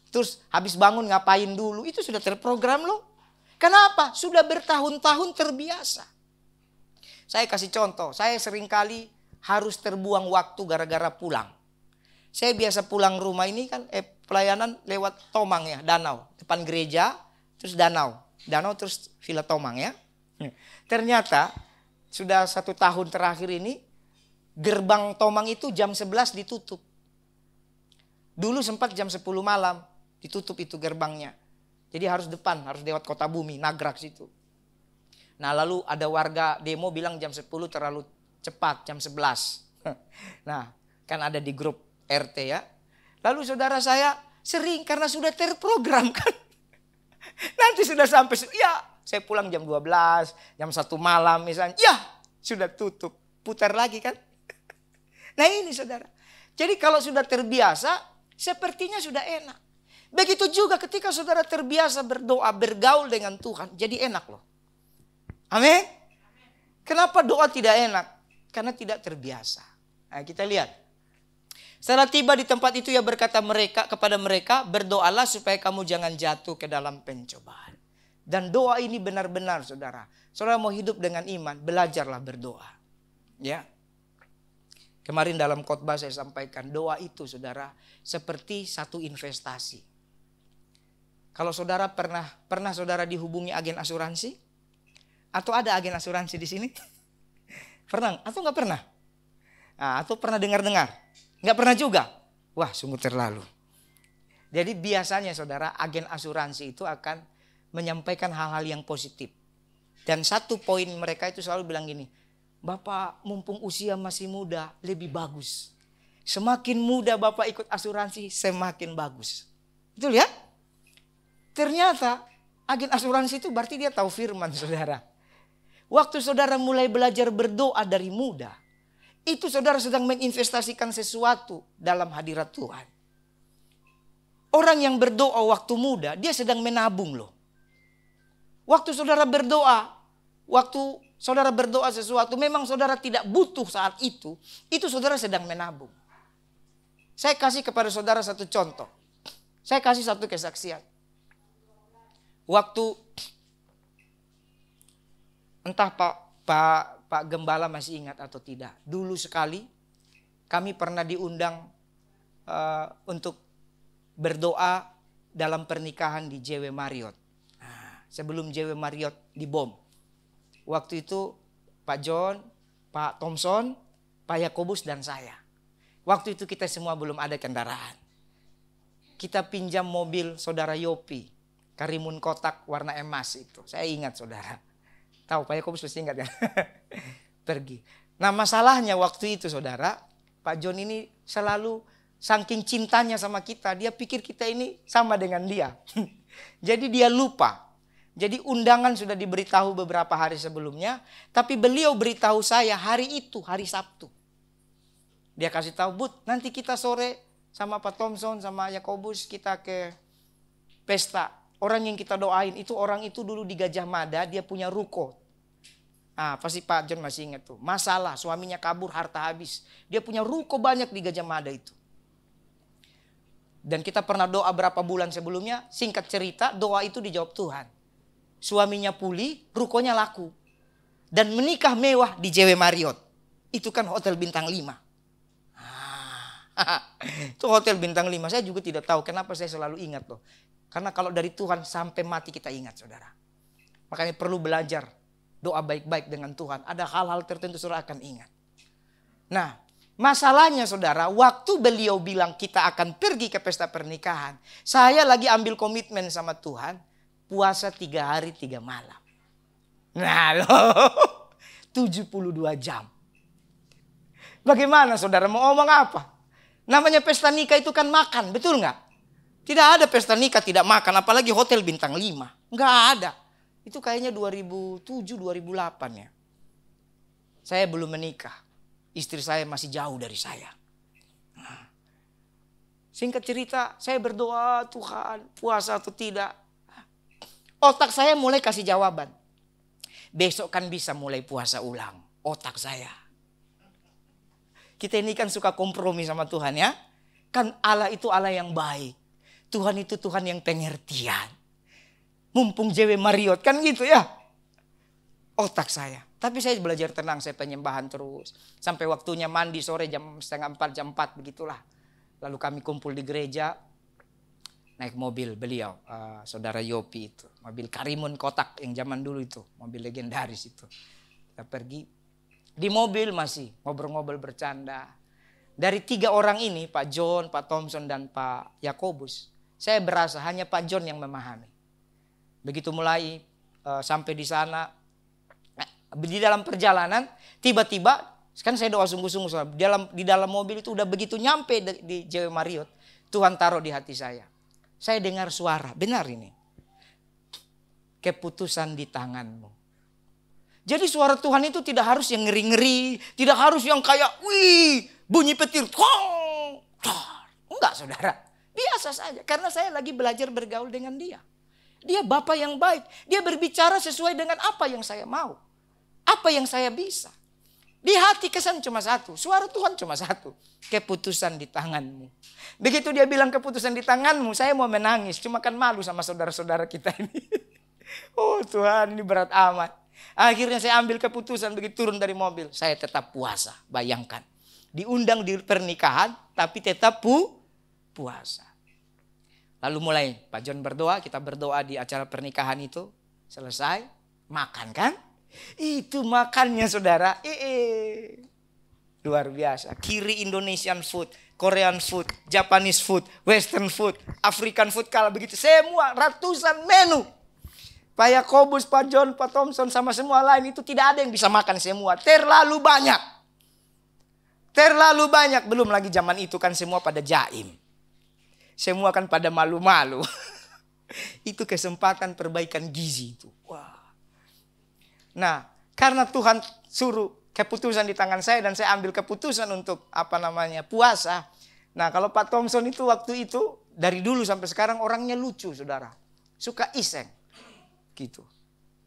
Terus habis bangun ngapain dulu, itu sudah terprogram loh. Kenapa? Sudah bertahun-tahun terbiasa. Saya kasih contoh, saya seringkali harus terbuang waktu gara-gara pulang. Saya biasa pulang rumah ini kan pelayanan lewat Tomang ya, danau. Depan gereja, terus danau. Danau terus Villa Tomang ya. Ternyata sudah 1 tahun terakhir ini, gerbang Tomang itu jam 11 ditutup. Dulu sempat jam 10 malam ditutup itu gerbangnya. Jadi harus lewat Kota Bumi, Nagrak situ. Nah lalu ada warga demo bilang jam 10 terlalu cepat, jam 11. Nah kan ada di grup RT ya. Lalu saudara saya sering karena sudah terprogram kan. Nanti sudah sampai, ya saya pulang jam 12, jam 1 malam misalnya. Ya sudah tutup, putar lagi kan. Nah ini saudara. Jadi kalau sudah terbiasa, sepertinya sudah enak. Begitu juga ketika saudara terbiasa berdoa, bergaul dengan Tuhan, jadi enak loh. Amin. Kenapa doa tidak enak? Karena tidak terbiasa. Nah, kita lihat. Setelah tiba di tempat itu ia berkata kepada mereka, berdoalah supaya kamu jangan jatuh ke dalam pencobaan. Dan doa ini benar-benar saudara. Saudara mau hidup dengan iman, belajarlah berdoa. Ya. Kemarin dalam khotbah saya sampaikan doa itu saudara seperti satu investasi. Kalau saudara pernah saudara dihubungi agen asuransi? Atau ada agen asuransi di sini? Pernah atau nggak pernah? Nah, atau pernah dengar-dengar? Nggak pernah juga? Wah, sungguh terlalu. Jadi biasanya saudara, agen asuransi itu akan menyampaikan hal-hal yang positif. Dan satu poin mereka itu selalu bilang gini, Bapak mumpung usia masih muda, lebih bagus. Semakin muda Bapak ikut asuransi, semakin bagus. Betul ya? Ternyata agen asuransi itu berarti dia tahu firman saudara. Waktu saudara mulai belajar berdoa dari muda, itu saudara sedang menginvestasikan sesuatu dalam hadirat Tuhan. Orang yang berdoa waktu muda, dia sedang menabung loh. Waktu saudara berdoa sesuatu, memang saudara tidak butuh saat itu saudara sedang menabung. Saya kasih kepada saudara satu contoh. Saya kasih satu kesaksian. Waktu entah Pak Gembala masih ingat atau tidak. Dulu sekali kami pernah diundang untuk berdoa dalam pernikahan di JW Marriott. Nah, sebelum JW Marriott dibom. Waktu itu Pak John, Pak Thompson, Pak Yakobus dan saya. Waktu itu kita semua belum ada kendaraan. Kita pinjam mobil saudara Yopi, Karimun kotak warna emas itu. Saya ingat saudara. Tahu Pak Yakobus pasti ingat ya. Pergi. Nah masalahnya waktu itu saudara, Pak John ini selalu saking cintanya sama kita, dia pikir kita ini sama dengan dia. Jadi dia lupa. Jadi undangan sudah diberitahu beberapa hari sebelumnya, tapi beliau beritahu saya hari itu, hari Sabtu. Dia kasih tahu, Bud, nanti kita sore sama Pak Thompson, sama Yakobus kita ke pesta. Orang yang kita doain itu orang itu dulu di Gajah Mada, dia punya ruko. Ah, pasti Pak John masih ingat tuh. Masalah, suaminya kabur, harta habis. Dia punya ruko banyak di Gajah Mada itu. Dan kita pernah doa berapa bulan sebelumnya, singkat cerita doa itu dijawab Tuhan. Suaminya pulih, rukonya laku. Dan menikah mewah di JW Marriott. Itu kan hotel bintang 5. Itu hotel bintang 5. Saya juga tidak tahu kenapa saya selalu ingat loh. Karena kalau dari Tuhan sampai mati kita ingat saudara. Makanya perlu belajar doa baik-baik dengan Tuhan. Ada hal-hal tertentu saudara akan ingat. Nah masalahnya saudara, waktu beliau bilang kita akan pergi ke pesta pernikahan, saya lagi ambil komitmen sama Tuhan, puasa 3 hari 3 malam. Nah loh 72 jam. Bagaimana saudara mau ngomong apa? Namanya pesta nikah itu kan makan, betul nggak? Tidak ada pesta nikah tidak makan, apalagi hotel bintang 5. Nggak ada. Itu kayaknya 2007-2008 ya. Saya belum menikah. Istri saya masih jauh dari saya. Nah, singkat cerita, saya berdoa, Tuhan puasa atau tidak. Otak saya mulai kasih jawaban. Besok kan bisa mulai puasa ulang. Otak saya. Kita ini kan suka kompromi sama Tuhan ya. Kan Allah itu Allah yang baik. Tuhan itu Tuhan yang pengertian. Mumpung JW Marriott kan gitu ya. Otak saya. Tapi saya belajar tenang, saya penyembahan terus. Sampai waktunya mandi sore jam 3:30, jam 4 begitulah. Lalu kami kumpul di gereja. Naik mobil beliau, saudara Yopi itu. Mobil Karimun kotak yang zaman dulu itu. Mobil legendaris itu. Kita pergi. Di mobil masih ngobrol-ngobrol bercanda. Dari 3 orang ini, Pak John, Pak Thompson, dan Pak Yakobus, saya berasa hanya Pak John yang memahami. Begitu mulai sampai di sana, di dalam perjalanan, tiba-tiba, kan saya doa sungguh-sungguh, di dalam mobil itu udah begitu nyampe di JW Marriott, Tuhan taruh di hati saya. Saya dengar suara, benar ini. Keputusan di tanganmu. Jadi suara Tuhan itu tidak harus yang ngeri-ngeri, tidak harus yang kayak wih, bunyi petir. Enggak saudara, biasa saja. Karena saya lagi belajar bergaul dengan dia. Dia Bapa yang baik, dia berbicara sesuai dengan apa yang saya mau. Apa yang saya bisa. Di hati kesan cuma satu, suara Tuhan cuma satu. Keputusan di tanganmu. Begitu dia bilang keputusan di tanganmu, saya mau menangis. Cuma kan malu sama saudara-saudara kita ini. Oh Tuhan, ini berat amat. Akhirnya saya ambil keputusan begitu turun dari mobil. Saya tetap puasa. Bayangkan. Diundang di pernikahan tapi tetap puasa. Lalu mulai Pak John berdoa. Kita berdoa di acara pernikahan itu. Selesai. Makan kan. Itu makannya saudara. Luar biasa. Kiri Indonesian food, Korean food, Japanese food, Western food, African food, kalau begitu. Semua ratusan menu. Pak Yakobus, Pak John, Pak Thompson sama semua lain itu tidak ada yang bisa makan semua. Terlalu banyak. Terlalu banyak. Belum lagi zaman itu kan semua pada jaim. Semua kan pada malu-malu. Itu kesempatan perbaikan gizi itu. Wah. Nah, karena Tuhan suruh keputusan di tangan saya dan saya ambil keputusan untuk puasa. Nah, kalau Pak Thompson itu waktu itu dari dulu sampai sekarang orangnya lucu, saudara. Suka iseng. Gitu.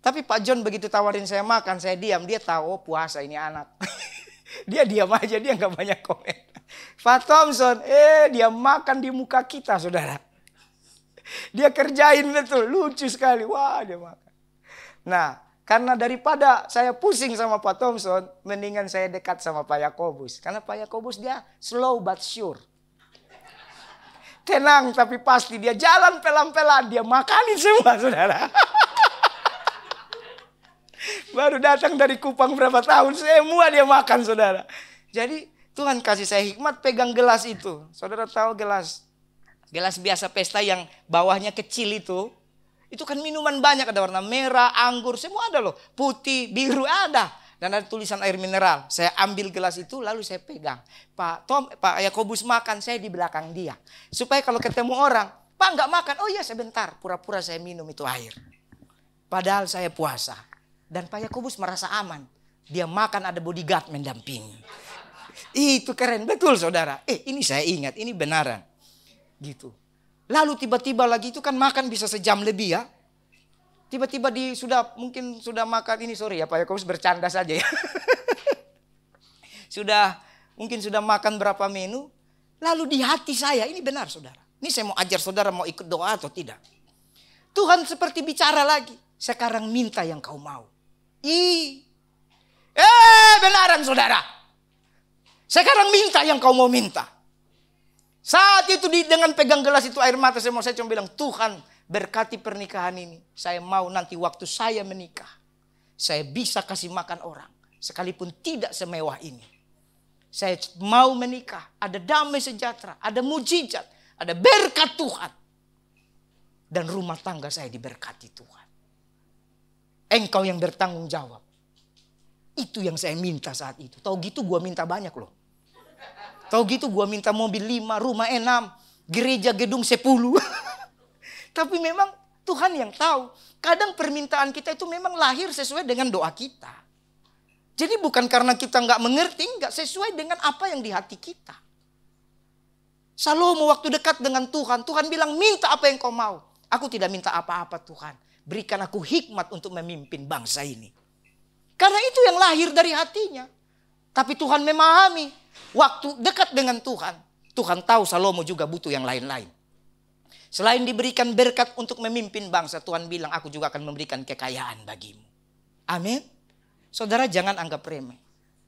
Tapi Pak John begitu tawarin saya makan, saya diam. Dia tahu, oh puasa ini anak. Dia diam aja, dia nggak banyak komen. Pak Thompson, dia makan di muka kita, saudara. Dia kerjain betul, lucu sekali. Wah, dia makan. Nah, karena daripada saya pusing sama Pak Thompson, mendingan saya dekat sama Pak Yakobus. Karena Pak Yakobus dia slow but sure. Tenang tapi pasti, dia jalan pelan-pelan, dia makanin semua, saudara. Baru datang dari Kupang berapa tahun, semua dia makan, saudara. Jadi Tuhan kasih saya hikmat pegang gelas itu. Saudara tahu gelas biasa pesta yang bawahnya kecil itu kan minuman banyak, ada warna merah, anggur, semua ada loh. Putih, biru ada. Dan ada tulisan air mineral. Saya ambil gelas itu lalu saya pegang. Pak Yakobus makan, saya di belakang dia. Supaya kalau ketemu orang, Pak nggak makan. Oh iya sebentar, pura-pura saya minum itu air. Padahal saya puasa. Dan Pak Yakobus merasa aman. Dia makan ada bodyguard mendampingi. Itu keren, betul saudara. Ini saya ingat, ini benaran. Gitu. Lalu tiba-tiba lagi itu kan makan bisa sejam lebih ya. Tiba-tiba mungkin sudah makan ini, sorry ya Pak Yakobus bercanda saja ya. Mungkin sudah makan berapa menu. Lalu di hati saya, ini benar saudara. Ini saya mau ajar saudara mau ikut doa atau tidak. Tuhan seperti bicara lagi. Sekarang minta yang kau mau. Benaran saudara. Sekarang minta yang kau mau minta. Saat itu dengan pegang gelas itu air mata saya cuma bilang, Tuhan berkati pernikahan ini. Saya mau nanti waktu saya menikah, saya bisa kasih makan orang. Sekalipun tidak semewah ini. Saya mau menikah, ada damai sejahtera, ada mujizat, ada berkat Tuhan. Dan rumah tangga saya diberkati Tuhan. Engkau yang bertanggung jawab. Itu yang saya minta saat itu. Tahu gitu gue minta banyak loh. Tahu gitu gue minta mobil 5, rumah 6, gereja gedung 10. Tapi memang Tuhan yang tahu. Kadang permintaan kita itu memang lahir sesuai dengan doa kita. Jadi bukan karena kita nggak mengerti, nggak sesuai dengan apa yang di hati kita. Salomo waktu dekat dengan Tuhan, Tuhan bilang minta apa yang kau mau. Aku tidak minta apa-apa Tuhan. Berikan aku hikmat untuk memimpin bangsa ini. Karena itu yang lahir dari hatinya. Tapi Tuhan memahami. Waktu dekat dengan Tuhan, Tuhan tahu Salomo juga butuh yang lain-lain. Selain diberikan berkat untuk memimpin bangsa, Tuhan bilang aku juga akan memberikan kekayaan bagimu. Amin. Saudara jangan anggap remeh.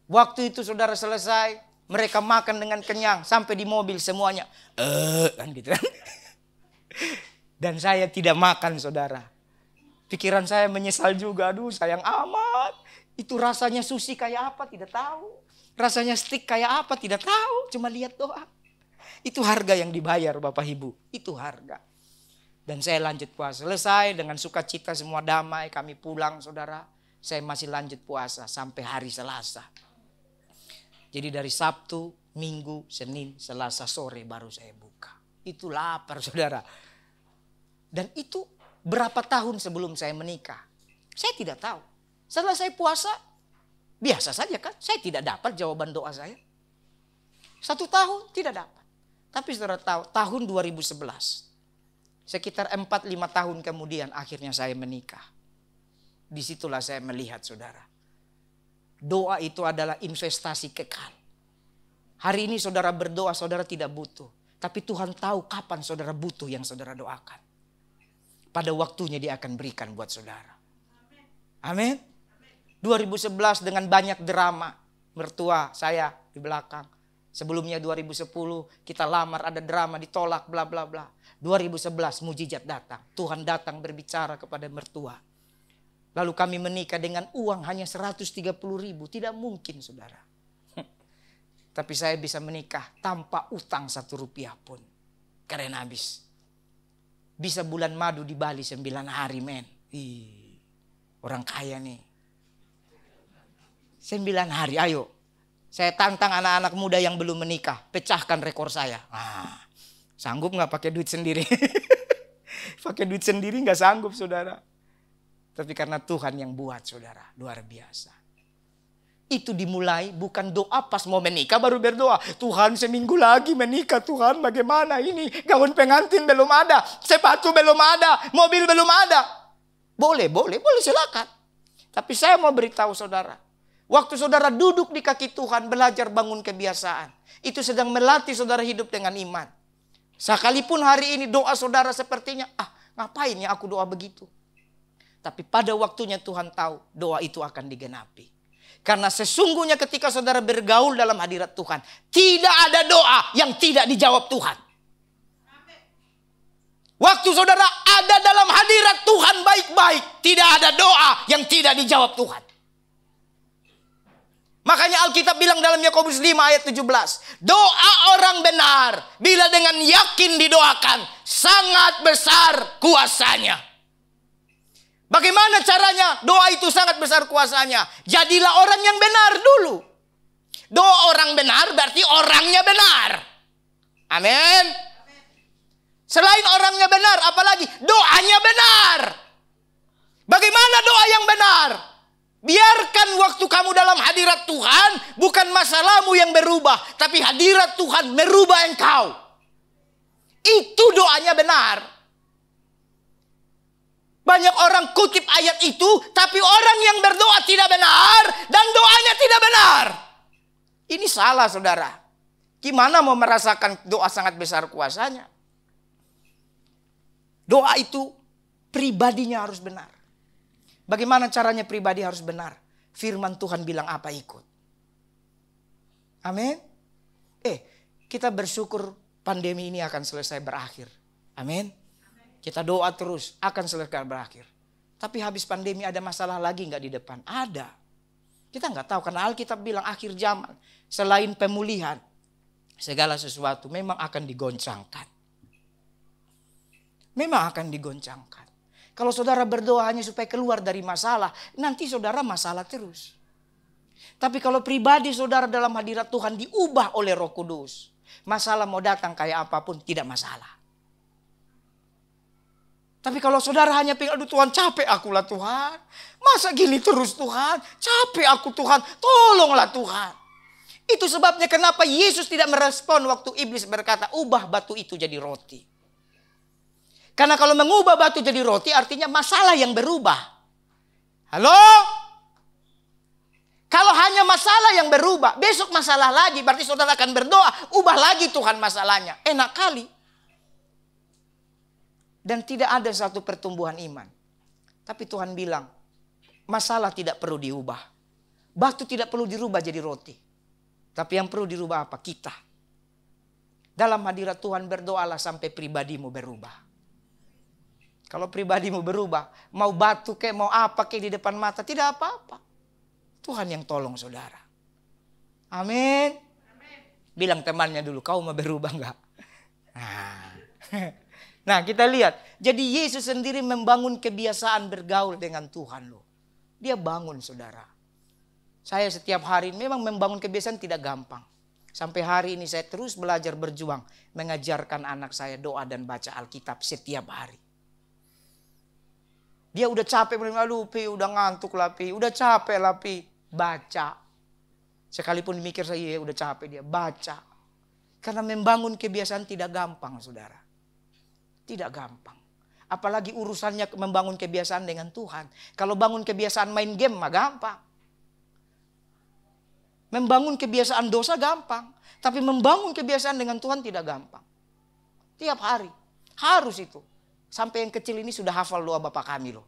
Waktu itu saudara selesai, mereka makan dengan kenyang. Sampai di mobil semuanya. Kan gitu kan. Dan saya tidak makan saudara. Pikiran saya menyesal juga. Aduh sayang amat. Itu rasanya sushi kayak apa tidak tahu. Rasanya steak kayak apa tidak tahu. Cuma lihat doang. Itu harga yang dibayar Bapak Ibu. Itu harga. Dan saya lanjut puasa. Selesai dengan sukacita semua damai. Kami pulang saudara. Saya masih lanjut puasa sampai hari Selasa. Jadi dari Sabtu, Minggu, Senin, Selasa sore baru saya buka. Itu lapar saudara. Dan itu berapa tahun sebelum saya menikah. Saya tidak tahu. Setelah saya puasa. Biasa saja kan. Saya tidak dapat jawaban doa saya. 1 tahun tidak dapat. Tapi saudara tahu tahun 2011. Sekitar 4-5 tahun kemudian akhirnya saya menikah. Disitulah saya melihat saudara. Doa itu adalah investasi kekal. Hari ini saudara berdoa saudara tidak butuh. Tapi Tuhan tahu kapan saudara butuh yang saudara doakan. Pada waktunya dia akan berikan buat saudara. Amin. 2011 dengan banyak drama. Mertua saya di belakang. Sebelumnya 2010 kita lamar ada drama ditolak bla bla bla. 2011 mujizat datang. Tuhan datang berbicara kepada mertua. Lalu kami menikah dengan uang hanya 130.000. Tidak mungkin saudara. Tapi saya bisa menikah tanpa utang 1 rupiah pun. Keren habis. Bisa bulan madu di Bali 9 hari men. Orang kaya nih. 9 hari ayo. Saya tantang anak-anak muda yang belum menikah. Pecahkan rekor saya. Sanggup gak pakai duit sendiri? Pakai duit sendiri gak sanggup saudara. Tapi karena Tuhan yang buat saudara. Luar biasa. Itu dimulai bukan doa pas mau menikah baru berdoa. Tuhan seminggu lagi menikah. Tuhan bagaimana ini? Gaun pengantin belum ada. Sepatu belum ada. Mobil belum ada. Boleh silakan. Tapi saya mau beritahu saudara. Waktu saudara duduk di kaki Tuhan belajar bangun kebiasaan. Itu sedang melatih saudara hidup dengan iman. Sekalipun hari ini doa saudara sepertinya. Ngapain ya aku doa begitu? Tapi pada waktunya Tuhan tahu doa itu akan digenapi. Karena sesungguhnya ketika saudara bergaul dalam hadirat Tuhan. Tidak ada doa yang tidak dijawab Tuhan. Waktu saudara ada dalam hadirat Tuhan baik-baik. Tidak ada doa yang tidak dijawab Tuhan. Makanya Alkitab bilang dalam Yakobus 5 ayat 17. Doa orang benar bila dengan yakin didoakan. Sangat besar kuasanya. Bagaimana caranya? Doa itu sangat besar kuasanya. Jadilah orang yang benar dulu. Doa orang benar berarti orangnya benar. Amin. Selain orangnya benar, apalagi doanya benar. Bagaimana doa yang benar? Biarkan waktu kamu dalam hadirat Tuhan, bukan masalahmu yang berubah, tapi hadirat Tuhan merubah engkau. Itu doanya benar. Banyak orang kutip ayat itu, tapi orang yang berdoa tidak benar dan doanya tidak benar. Ini salah saudara. Gimana mau merasakan doa sangat besar kuasanya? Doa itu pribadinya harus benar. Bagaimana caranya pribadi harus benar? Firman Tuhan bilang apa ikut. Amin. Kita bersyukur pandemi ini akan selesai berakhir. Amin. Kita doa terus akan selesai berakhir. Tapi habis pandemi ada masalah lagi nggak di depan? Ada. Kita nggak tahu karena Alkitab bilang akhir zaman. Selain pemulihan, segala sesuatu memang akan digoncangkan. Memang akan digoncangkan. Kalau saudara berdoa hanya supaya keluar dari masalah, nanti saudara masalah terus. Tapi kalau pribadi saudara dalam hadirat Tuhan diubah oleh Roh Kudus, masalah mau datang kayak apapun tidak masalah. Tapi kalau saudara hanya pengen, aduh Tuhan capek akulah Tuhan. Masa gini terus Tuhan? Capek aku Tuhan, tolonglah Tuhan. Itu sebabnya kenapa Yesus tidak merespon waktu iblis berkata, ubah batu itu jadi roti. Karena kalau mengubah batu jadi roti artinya masalah yang berubah. Halo? Kalau hanya masalah yang berubah, besok masalah lagi. Berarti saudara akan berdoa, ubah lagi Tuhan masalahnya. Enak kali. Dan tidak ada satu pertumbuhan iman. Tapi Tuhan bilang, masalah tidak perlu diubah. Batu tidak perlu dirubah jadi roti. Tapi yang perlu dirubah apa? Kita. Dalam hadirat Tuhan berdoalah sampai pribadimu berubah. Kalau pribadimu berubah, mau batu kayak mau apa kayak di depan mata, tidak apa-apa. Tuhan yang tolong saudara. Amin. Bilang temannya dulu, kau mau berubah enggak? Nah kita lihat, jadi Yesus sendiri membangun kebiasaan bergaul dengan Tuhan loh. Dia bangun saudara. Saya setiap hari memang membangun kebiasaan tidak gampang. Sampai hari ini saya terus belajar berjuang. Mengajarkan anak saya doa dan baca Alkitab setiap hari. Dia udah capek, aduh Pi udah ngantuk lah Pi. Udah capek lah Pi. Baca. Sekalipun mikir saya udah capek dia. Baca. Karena membangun kebiasaan tidak gampang saudara. Tidak gampang. Apalagi urusannya membangun kebiasaan dengan Tuhan. Kalau bangun kebiasaan main game mah gampang. Membangun kebiasaan dosa gampang. Tapi membangun kebiasaan dengan Tuhan tidak gampang. Tiap hari. Harus itu. Sampai yang kecil ini sudah hafal doa Bapa kami loh.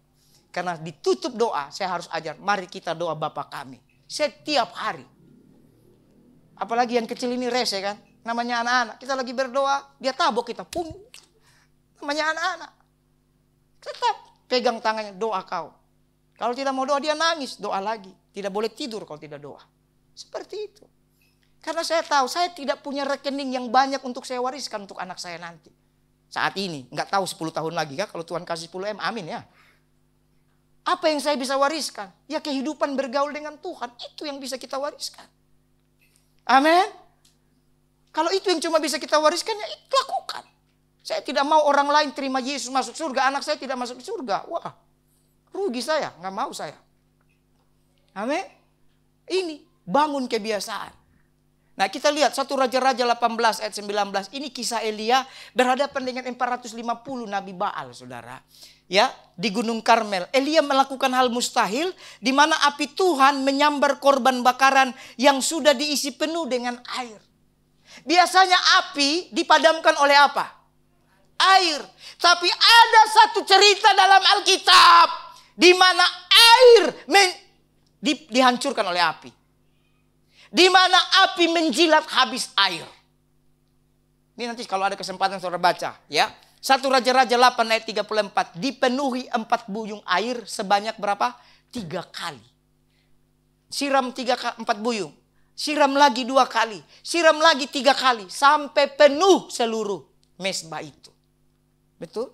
Karena ditutup doa saya harus ajar. Mari kita doa Bapa kami. Setiap hari. Apalagi yang kecil ini rese kan. Namanya anak-anak. Kita lagi berdoa. Dia tabok kita. Pum. Namanya anak-anak. Tetap pegang tangannya, doa kau. Kalau tidak mau doa dia nangis, doa lagi. Tidak boleh tidur kalau tidak doa. Seperti itu. Karena saya tahu saya tidak punya rekening yang banyak untuk saya wariskan untuk anak saya nanti. Saat ini, nggak tahu 10 tahun lagi kan kalau Tuhan kasih 10 M, amin ya. Apa yang saya bisa wariskan? Ya kehidupan bergaul dengan Tuhan, itu yang bisa kita wariskan. Amin. Kalau itu yang cuma bisa kita wariskan, ya itu lakukan. Saya tidak mau orang lain terima Yesus masuk surga, anak saya tidak masuk surga. Wah, rugi saya, nggak mau saya. Amin. Ini bangun kebiasaan. Nah kita lihat 1 Raja-Raja 18 ayat 19. Ini kisah Elia berhadapan dengan 450 Nabi Baal, saudara. Ya, di Gunung Karmel. Elia melakukan hal mustahil di mana api Tuhan menyambar korban bakaran yang sudah diisi penuh dengan air. Biasanya api dipadamkan oleh apa? Air. Tapi ada satu cerita dalam Alkitab di mana air dihancurkan oleh api. Di mana api menjilat habis air. Ini nanti kalau ada kesempatan saudara baca, ya. 1 Raja-Raja 8 ayat 34. Dipenuhi 4 buyung air sebanyak berapa? 3 kali. Siram 4 buyung. Siram lagi 2 kali. Siram lagi 3 kali. Sampai penuh seluruh mezbah itu. Betul?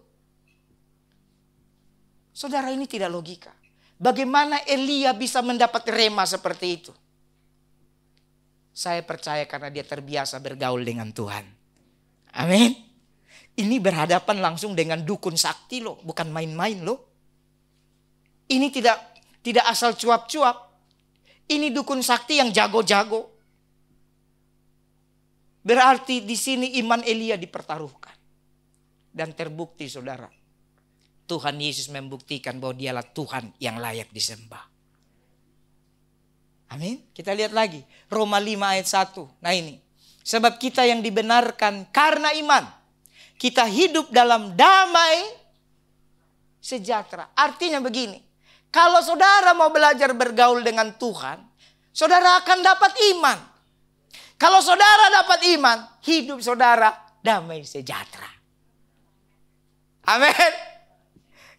Saudara, ini tidak logika. Bagaimana Elia bisa mendapat rema seperti itu? Saya percaya karena dia terbiasa bergaul dengan Tuhan. Amin. Ini berhadapan langsung dengan dukun sakti loh. Bukan main-main loh. Ini tidak asal cuap-cuap. Ini dukun sakti yang jago-jago. Berarti di sini iman Elia dipertaruhkan. Dan terbukti saudara. Tuhan Yesus membuktikan bahwa dialah Tuhan yang layak disembah. Amin. Kita lihat lagi. Roma 5 ayat 1. Nah ini. Sebab kita yang dibenarkan karena iman. Kita hidup dalam damai sejahtera. Artinya begini. Kalau saudara mau belajar bergaul dengan Tuhan. Saudara akan dapat iman. Kalau saudara dapat iman. Hidup saudara damai sejahtera. Amin.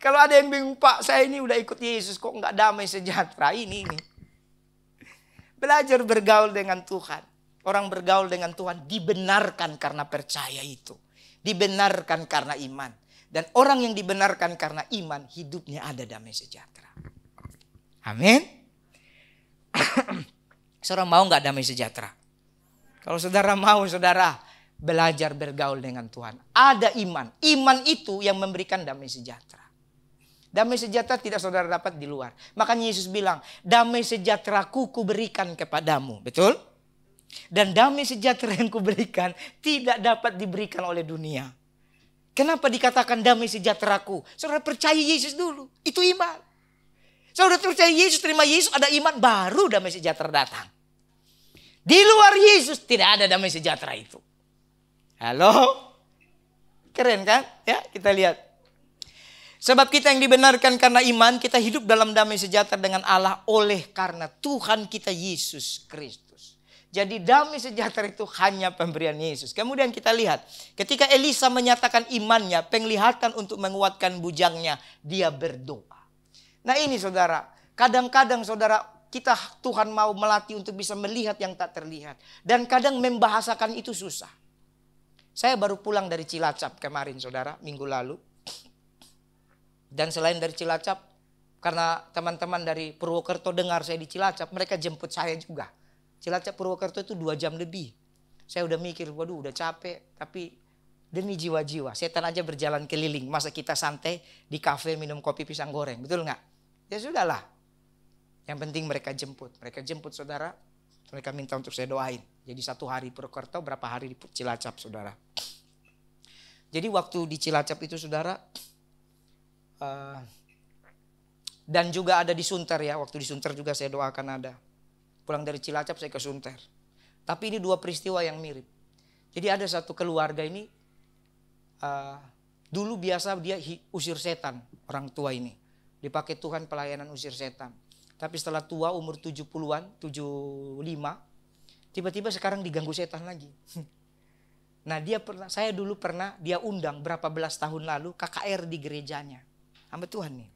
Kalau ada yang bingung, Pak saya ini udah ikut Yesus kok nggak damai sejahtera. Ini. Belajar bergaul dengan Tuhan. Orang bergaul dengan Tuhan dibenarkan karena percaya itu. Dibenarkan karena iman. Dan orang yang dibenarkan karena iman hidupnya ada damai sejahtera. Amin. Saudara mau gak damai sejahtera? Kalau saudara mau, saudara belajar bergaul dengan Tuhan. Ada iman. Iman itu yang memberikan damai sejahtera. Damai sejahtera tidak saudara dapat di luar. Makanya Yesus bilang, damai sejahteraku kuberikan kepadamu. Betul? Dan damai sejahtera yang kuberikan tidak dapat diberikan oleh dunia. Kenapa dikatakan damai sejahteraku? Saudara percaya Yesus dulu. Itu iman. Saudara percaya Yesus, terima Yesus, ada iman, baru damai sejahtera datang. Di luar Yesus tidak ada damai sejahtera itu. Halo? Keren kan? Ya, kita lihat. Sebab kita yang dibenarkan karena iman, kita hidup dalam damai sejahtera dengan Allah oleh karena Tuhan kita Yesus Kristus. Jadi damai sejahtera itu hanya pemberian Yesus. Kemudian kita lihat, ketika Elisa menyatakan imannya, penglihatan untuk menguatkan bujangnya, dia berdoa. Nah ini saudara, kadang-kadang saudara, Tuhan mau melatih untuk bisa melihat yang tak terlihat. Dan kadang membahasakan itu susah. Saya baru pulang dari Cilacap kemarin saudara, minggu lalu. Dan selain dari Cilacap, karena teman-teman dari Purwokerto dengar saya di Cilacap, mereka jemput saya juga. Cilacap Purwokerto itu 2 jam lebih. Saya udah mikir, waduh udah capek. Tapi demi jiwa-jiwa, setan aja berjalan keliling. Masa kita santai di kafe minum kopi pisang goreng, betul nggak? Ya sudahlah. Yang penting mereka jemput. Mereka jemput saudara, mereka minta untuk saya doain. Jadi 1 hari Purwokerto, berapa hari di Cilacap saudara. Jadi waktu di Cilacap itu saudara, dan juga ada di Sunter ya. Waktu di Sunter juga saya doakan ada. Pulang dari Cilacap saya ke Sunter. Tapi ini 2 peristiwa yang mirip. Jadi ada satu keluarga ini. Dulu biasa dia usir setan. Orang tua ini. Dipakai Tuhan pelayanan usir setan. Tapi setelah tua umur 70-an. 75. Tiba-tiba sekarang diganggu setan lagi. Nah saya dulu pernah dia undang berapa belas tahun lalu KKR di gerejanya. Hamba Tuhan nih.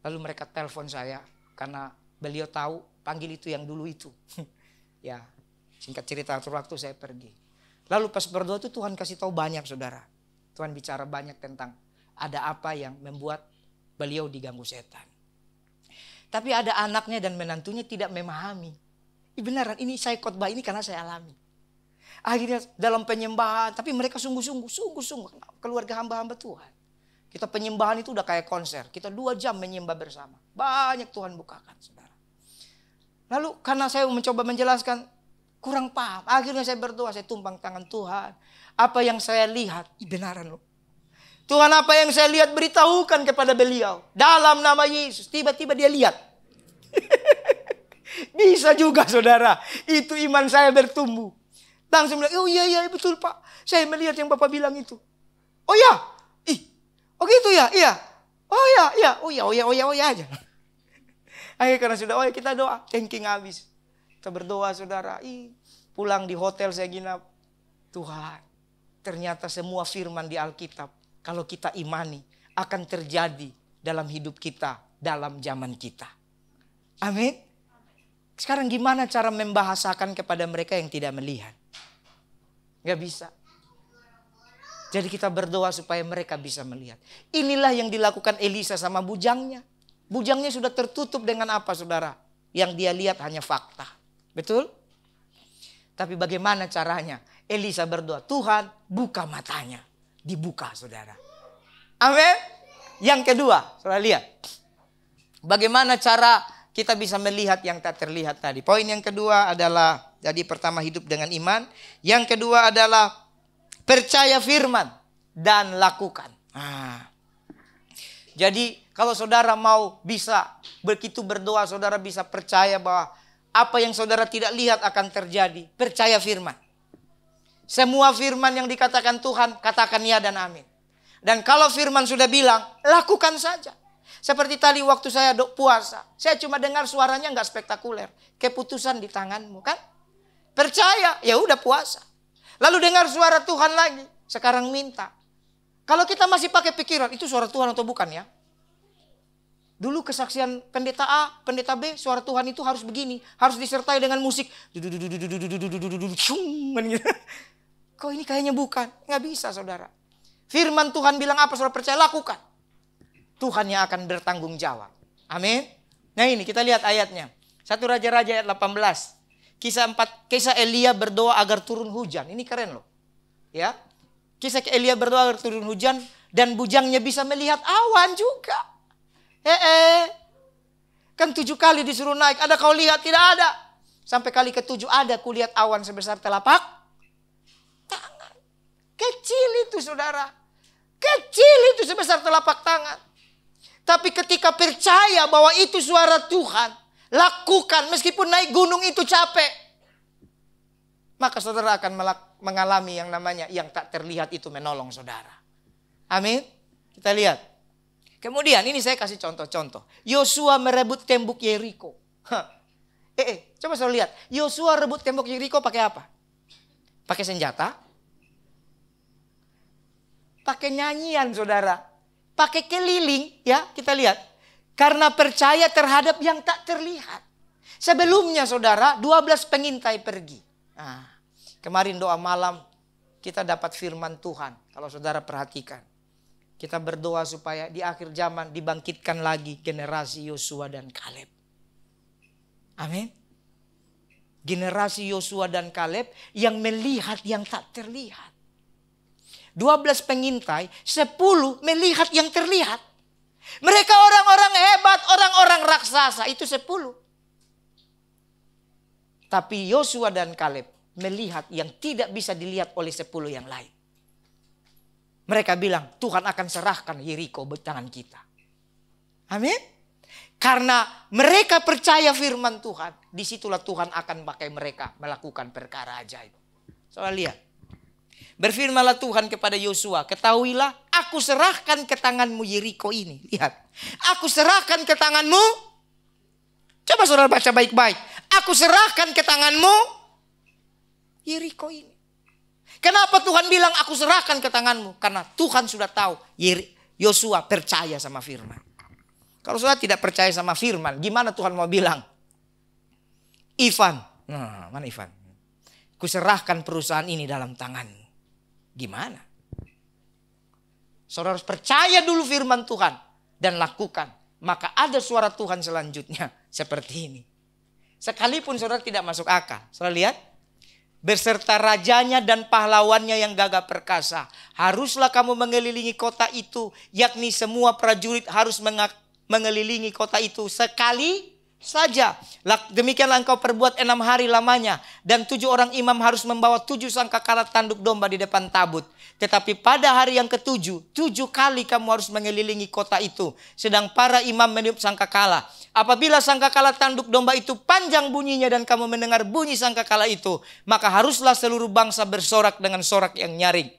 Lalu mereka telepon saya karena beliau tahu panggil itu yang dulu itu. Ya, singkat cerita waktu saya pergi. Lalu pas berdoa itu Tuhan kasih tahu banyak saudara. Tuhan bicara banyak tentang ada apa yang membuat beliau diganggu setan. Tapi ada anaknya dan menantunya tidak memahami. Beneran ini saya khotbah ini karena saya alami. Akhirnya dalam penyembahan, tapi mereka sungguh-sungguh keluarga hamba-hamba Tuhan. Kita penyembahan itu udah kayak konser. Kita 2 jam menyembah bersama. Banyak Tuhan bukakan saudara. Lalu karena saya mencoba menjelaskan kurang paham. Akhirnya saya berdoa, saya tumpang tangan Tuhan. Apa yang saya lihat, benaran loh. Tuhan apa yang saya lihat beritahukan kepada beliau. Dalam nama Yesus. Tiba-tiba dia lihat. Bisa juga saudara. Itu iman saya bertumbuh. Langsung bilang, oh iya betul Pak. Saya melihat yang Bapak bilang itu. Oh ya. Oh gitu ya. Iya. Oh ya. Oh ya aja. Akhirnya karena sudah kita doa. Thinking habis. Kita berdoa saudara. Pulang di hotel saya ginap. Tuhan. Ternyata semua firman di Alkitab. Kalau kita imani. Akan terjadi dalam hidup kita. Dalam zaman kita. Amin. Sekarang gimana cara membahasakan kepada mereka yang tidak melihat? Gak bisa. Jadi kita berdoa supaya mereka bisa melihat. Inilah yang dilakukan Elisa sama bujangnya. Bujangnya sudah tertutup dengan apa saudara? Yang dia lihat hanya fakta. Betul? Tapi bagaimana caranya? Elisa berdoa, Tuhan buka matanya. Dibuka saudara. Amin. Yang kedua, saudara lihat. Bagaimana cara kita bisa melihat yang tak terlihat tadi. Poin yang kedua adalah, jadi pertama hidup dengan iman. Yang kedua adalah percaya firman dan lakukan. Jadi kalau saudara mau bisa begitu berdoa, saudara bisa percaya bahwa apa yang saudara tidak lihat akan terjadi. Percaya firman. Semua firman yang dikatakan Tuhan, katakan ya dan amin. Dan kalau firman sudah bilang, lakukan saja. Seperti tadi waktu saya puasa. Saya cuma dengar suaranya nggak spektakuler. Keputusan di tanganmu kan. Percaya, ya udah puasa. Lalu dengar suara Tuhan lagi. Sekarang minta. Kalau kita masih pakai pikiran, itu suara Tuhan atau bukan ya? Dulu kesaksian pendeta A, pendeta B, suara Tuhan itu harus begini. Harus disertai dengan musik. Kok ini kayaknya bukan. Nggak bisa saudara. Firman Tuhan bilang apa saudara percaya, lakukan. Tuhan yang akan bertanggung jawab. Amin. Nah ini kita lihat ayatnya. 1 Raja-Raja ayat 18. Kisah Elia berdoa agar turun hujan. Ini keren loh. Ya. Kisah Elia berdoa agar turun hujan. Dan bujangnya bisa melihat awan juga. Kan 7 kali disuruh naik. Ada kau lihat? Tidak ada. Sampai kali ke-7 ada kulihat awan sebesar telapak tangan. Kecil itu saudara. Kecil itu sebesar telapak tangan. Tapi ketika percaya bahwa itu suara Tuhan, lakukan meskipun naik gunung itu capek. Maka saudara akan mengalami yang namanya yang tak terlihat itu menolong saudara. Amin. Kita lihat. Kemudian ini saya kasih contoh-contoh. Yosua merebut tembok Yeriko. Coba saudara lihat. Yosua rebut tembok Yeriko pakai apa? Pakai senjata? Pakai nyanyian saudara. Pakai keliling, ya kita lihat. Karena percaya terhadap yang tak terlihat. Sebelumnya saudara, 12 pengintai pergi. Kemarin doa malam, kita dapat firman Tuhan. Kalau saudara perhatikan. Kita berdoa supaya di akhir zaman dibangkitkan lagi generasi Yosua dan Kaleb. Amin. Generasi Yosua dan Kaleb yang melihat yang tak terlihat. 12 pengintai, 10 melihat yang terlihat. Mereka orang-orang hebat, orang-orang raksasa, itu 10. Tapi Yosua dan Kaleb melihat yang tidak bisa dilihat oleh 10 yang lain. Mereka bilang, Tuhan akan serahkan Yeriko di tangan kita. Amin. Karena mereka percaya firman Tuhan, disitulah Tuhan akan pakai mereka melakukan perkara ajaib. Soal lihat. Berfirmanlah Tuhan kepada Yosua, ketahuilah aku serahkan ke tanganmu Yeriko ini. Lihat, aku serahkan ke tanganmu. Coba saudara baca baik-baik. Aku serahkan ke tanganmu Yeriko ini. Kenapa Tuhan bilang aku serahkan ke tanganmu? Karena Tuhan sudah tahu Yosua percaya sama firman. Kalau saudara tidak percaya sama firman, gimana Tuhan mau bilang? Ivan, nah, mana Ivan? Kuserahkan perusahaan ini dalam tanganmu. Gimana? Saudara harus percaya dulu firman Tuhan dan lakukan. Maka ada suara Tuhan selanjutnya seperti ini. Sekalipun saudara tidak masuk akal. Saudara lihat. Beserta rajanya dan pahlawannya yang gagah perkasa. Haruslah kamu mengelilingi kota itu. Yakni semua prajurit harus mengelilingi kota itu sekali saja. Demikianlah engkau perbuat 6 hari lamanya. Dan 7 orang imam harus membawa 7 sangkakala tanduk domba di depan tabut. Tetapi pada hari yang ke-7, 7 kali kamu harus mengelilingi kota itu. Sedang para imam meniup sangkakala. Apabila sangkakala tanduk domba itu panjang bunyinya dan kamu mendengar bunyi sangkakala itu, maka haruslah seluruh bangsa bersorak dengan sorak yang nyaring.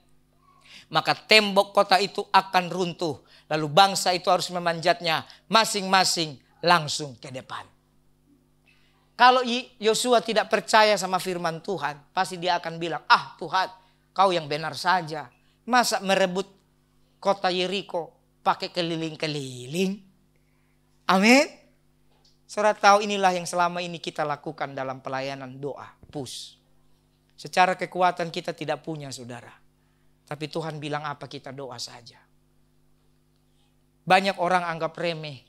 Maka tembok kota itu akan runtuh. Lalu bangsa itu harus memanjatnya masing-masing langsung ke depan. Kalau Yosua tidak percaya sama firman Tuhan, pasti dia akan bilang, ah Tuhan, kau yang benar saja. Masa merebut kota Yeriko pakai keliling-keliling? Amin. Saudara tahu inilah yang selama ini kita lakukan dalam pelayanan doa, push. Secara kekuatan kita tidak punya saudara. Tapi Tuhan bilang apa kita doa saja. Banyak orang anggap remeh.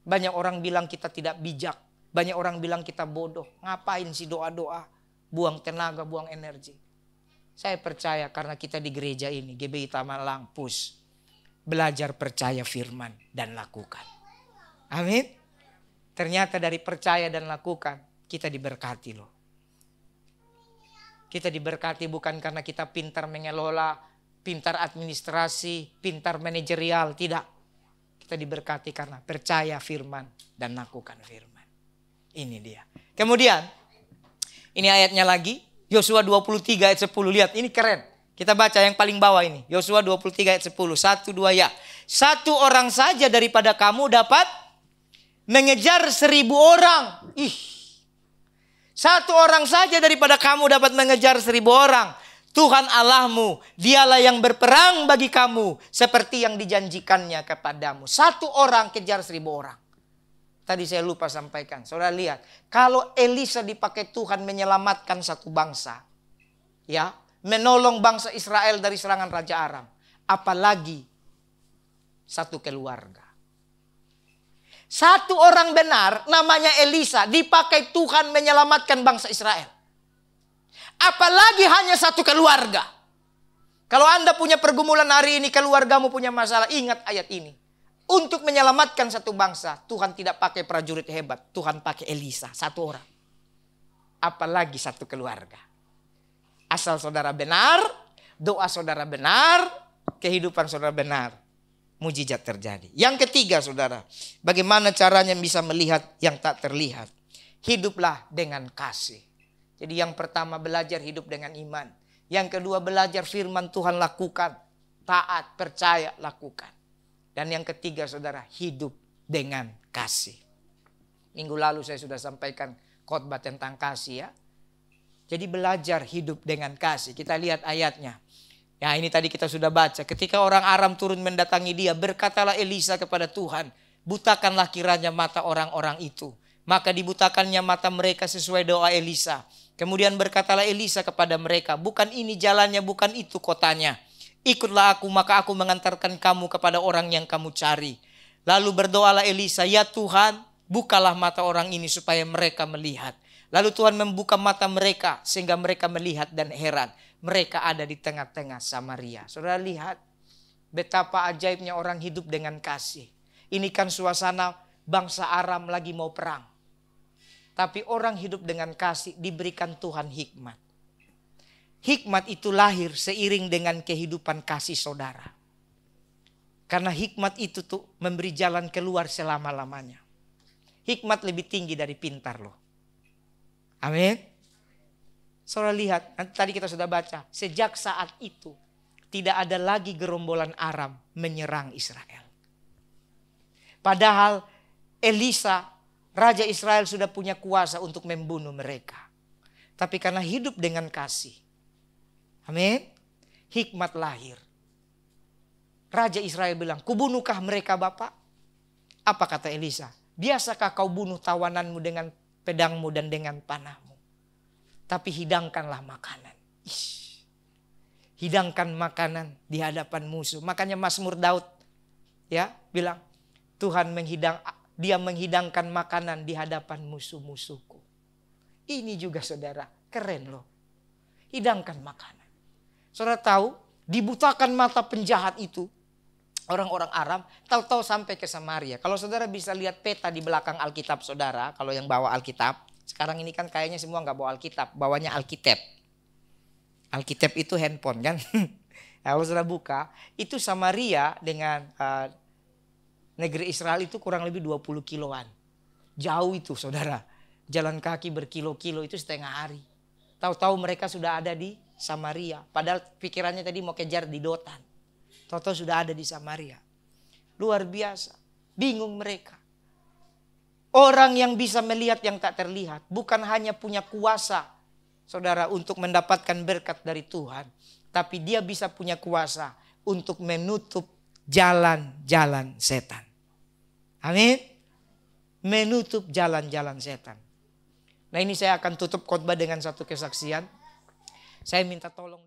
Banyak orang bilang kita tidak bijak. Banyak orang bilang kita bodoh. Ngapain sih doa-doa? Buang tenaga, buang energi. Saya percaya karena kita di gereja ini, GBI Tamalang, push. Belajar percaya firman dan lakukan. Amin. Ternyata dari percaya dan lakukan, kita diberkati loh. Kita diberkati bukan karena kita pintar mengelola, pintar administrasi, pintar manajerial. Tidak. Kita diberkati karena percaya firman dan lakukan firman. Ini dia. Kemudian, ini ayatnya lagi. Yosua 23 ayat 10. Lihat, ini keren. Kita baca yang paling bawah ini. Yosua 23 ayat 10. 1, 2 ya. 1 orang saja daripada kamu dapat mengejar 1000 orang. 1 orang saja daripada kamu dapat mengejar 1000 orang. Tuhan Allahmu, dialah yang berperang bagi kamu seperti yang dijanjikannya kepadamu. 1 orang kejar 1000 orang. Tadi saya lupa sampaikan. Saudara lihat, kalau Elisa dipakai Tuhan menyelamatkan satu bangsa, ya, menolong bangsa Israel dari serangan Raja Aram, apalagi satu keluarga. 1 orang benar namanya Elisa dipakai Tuhan menyelamatkan bangsa Israel. Apalagi hanya satu keluarga. Kalau Anda punya pergumulan hari ini, keluargamu punya masalah, ingat ayat ini. Untuk menyelamatkan satu bangsa, Tuhan tidak pakai prajurit hebat. Tuhan pakai Elisa, 1 orang. Apalagi satu keluarga. Asal saudara benar, doa saudara benar, kehidupan saudara benar. Mujizat terjadi. Yang ketiga saudara, bagaimana caranya bisa melihat yang tak terlihat? Hiduplah dengan kasih. Jadi yang pertama belajar hidup dengan iman. Yang kedua belajar firman Tuhan lakukan. Taat, percaya, lakukan. Dan yang ketiga saudara, hidup dengan kasih. Minggu lalu saya sudah sampaikan khotbah tentang kasih ya. Jadi belajar hidup dengan kasih. Kita lihat ayatnya. Ya ini tadi kita sudah baca. Ketika orang Aram turun mendatangi dia, berkatalah Elisa kepada Tuhan, butakanlah kiranya mata orang-orang itu. Maka dibutakannya mata mereka sesuai doa Elisa. Kemudian berkatalah Elisa kepada mereka, bukan ini jalannya, bukan itu kotanya. Ikutlah aku, maka aku mengantarkan kamu kepada orang yang kamu cari. Lalu berdoalah Elisa, ya Tuhan, bukalah mata orang ini supaya mereka melihat. Lalu Tuhan membuka mata mereka sehingga mereka melihat dan heran. Mereka ada di tengah-tengah Samaria. Saudara lihat betapa ajaibnya orang hidup dengan kasih. Ini kan suasana bangsa Aram lagi mau perang. Tapi orang hidup dengan kasih diberikan Tuhan hikmat. Hikmat itu lahir seiring dengan kehidupan kasih saudara. Karena hikmat itu tuh memberi jalan keluar selama-lamanya. Hikmat lebih tinggi dari pintar loh. Amin. Saudara lihat, tadi kita sudah baca. Sejak saat itu tidak ada lagi gerombolan Aram menyerang Israel. Padahal Elisa, Raja Israel sudah punya kuasa untuk membunuh mereka. Tapi karena hidup dengan kasih. Amin. Hikmat lahir. Raja Israel bilang, kubunuhkah mereka Bapak? Apa kata Elisa? Biasakah kau bunuh tawananmu dengan pedangmu dan dengan panahmu? Tapi hidangkanlah makanan. Hidangkan makanan di hadapan musuh. Makanya Mazmur Daud ya bilang, dia menghidangkan makanan di hadapan musuh-musuhku. Ini juga saudara, keren loh. Hidangkan makanan. Saudara tahu, dibutakan mata penjahat itu, orang-orang Aram, tahu-tahu sampai ke Samaria. Kalau saudara bisa lihat peta di belakang Alkitab saudara, kalau yang bawa Alkitab, sekarang ini kan kayaknya semua nggak bawa Alkitab, bawanya Alkitab. Alkitab itu handphone kan. Kalau saudara buka, itu Samaria dengan negeri Israel itu kurang lebih 20 kiloan. Jauh itu saudara. Jalan kaki berkilo-kilo itu setengah hari. Tahu-tahu mereka sudah ada di Samaria. Padahal pikirannya tadi mau kejar di Dotan. Tahu-tahu sudah ada di Samaria. Luar biasa. Bingung mereka. Orang yang bisa melihat yang tak terlihat. Bukan hanya punya kuasa, saudara, untuk mendapatkan berkat dari Tuhan. Tapi dia bisa punya kuasa untuk menutup jalan-jalan setan. Amin. Menutup jalan-jalan setan. Nah, ini saya akan tutup khotbah dengan satu kesaksian. Saya minta tolong.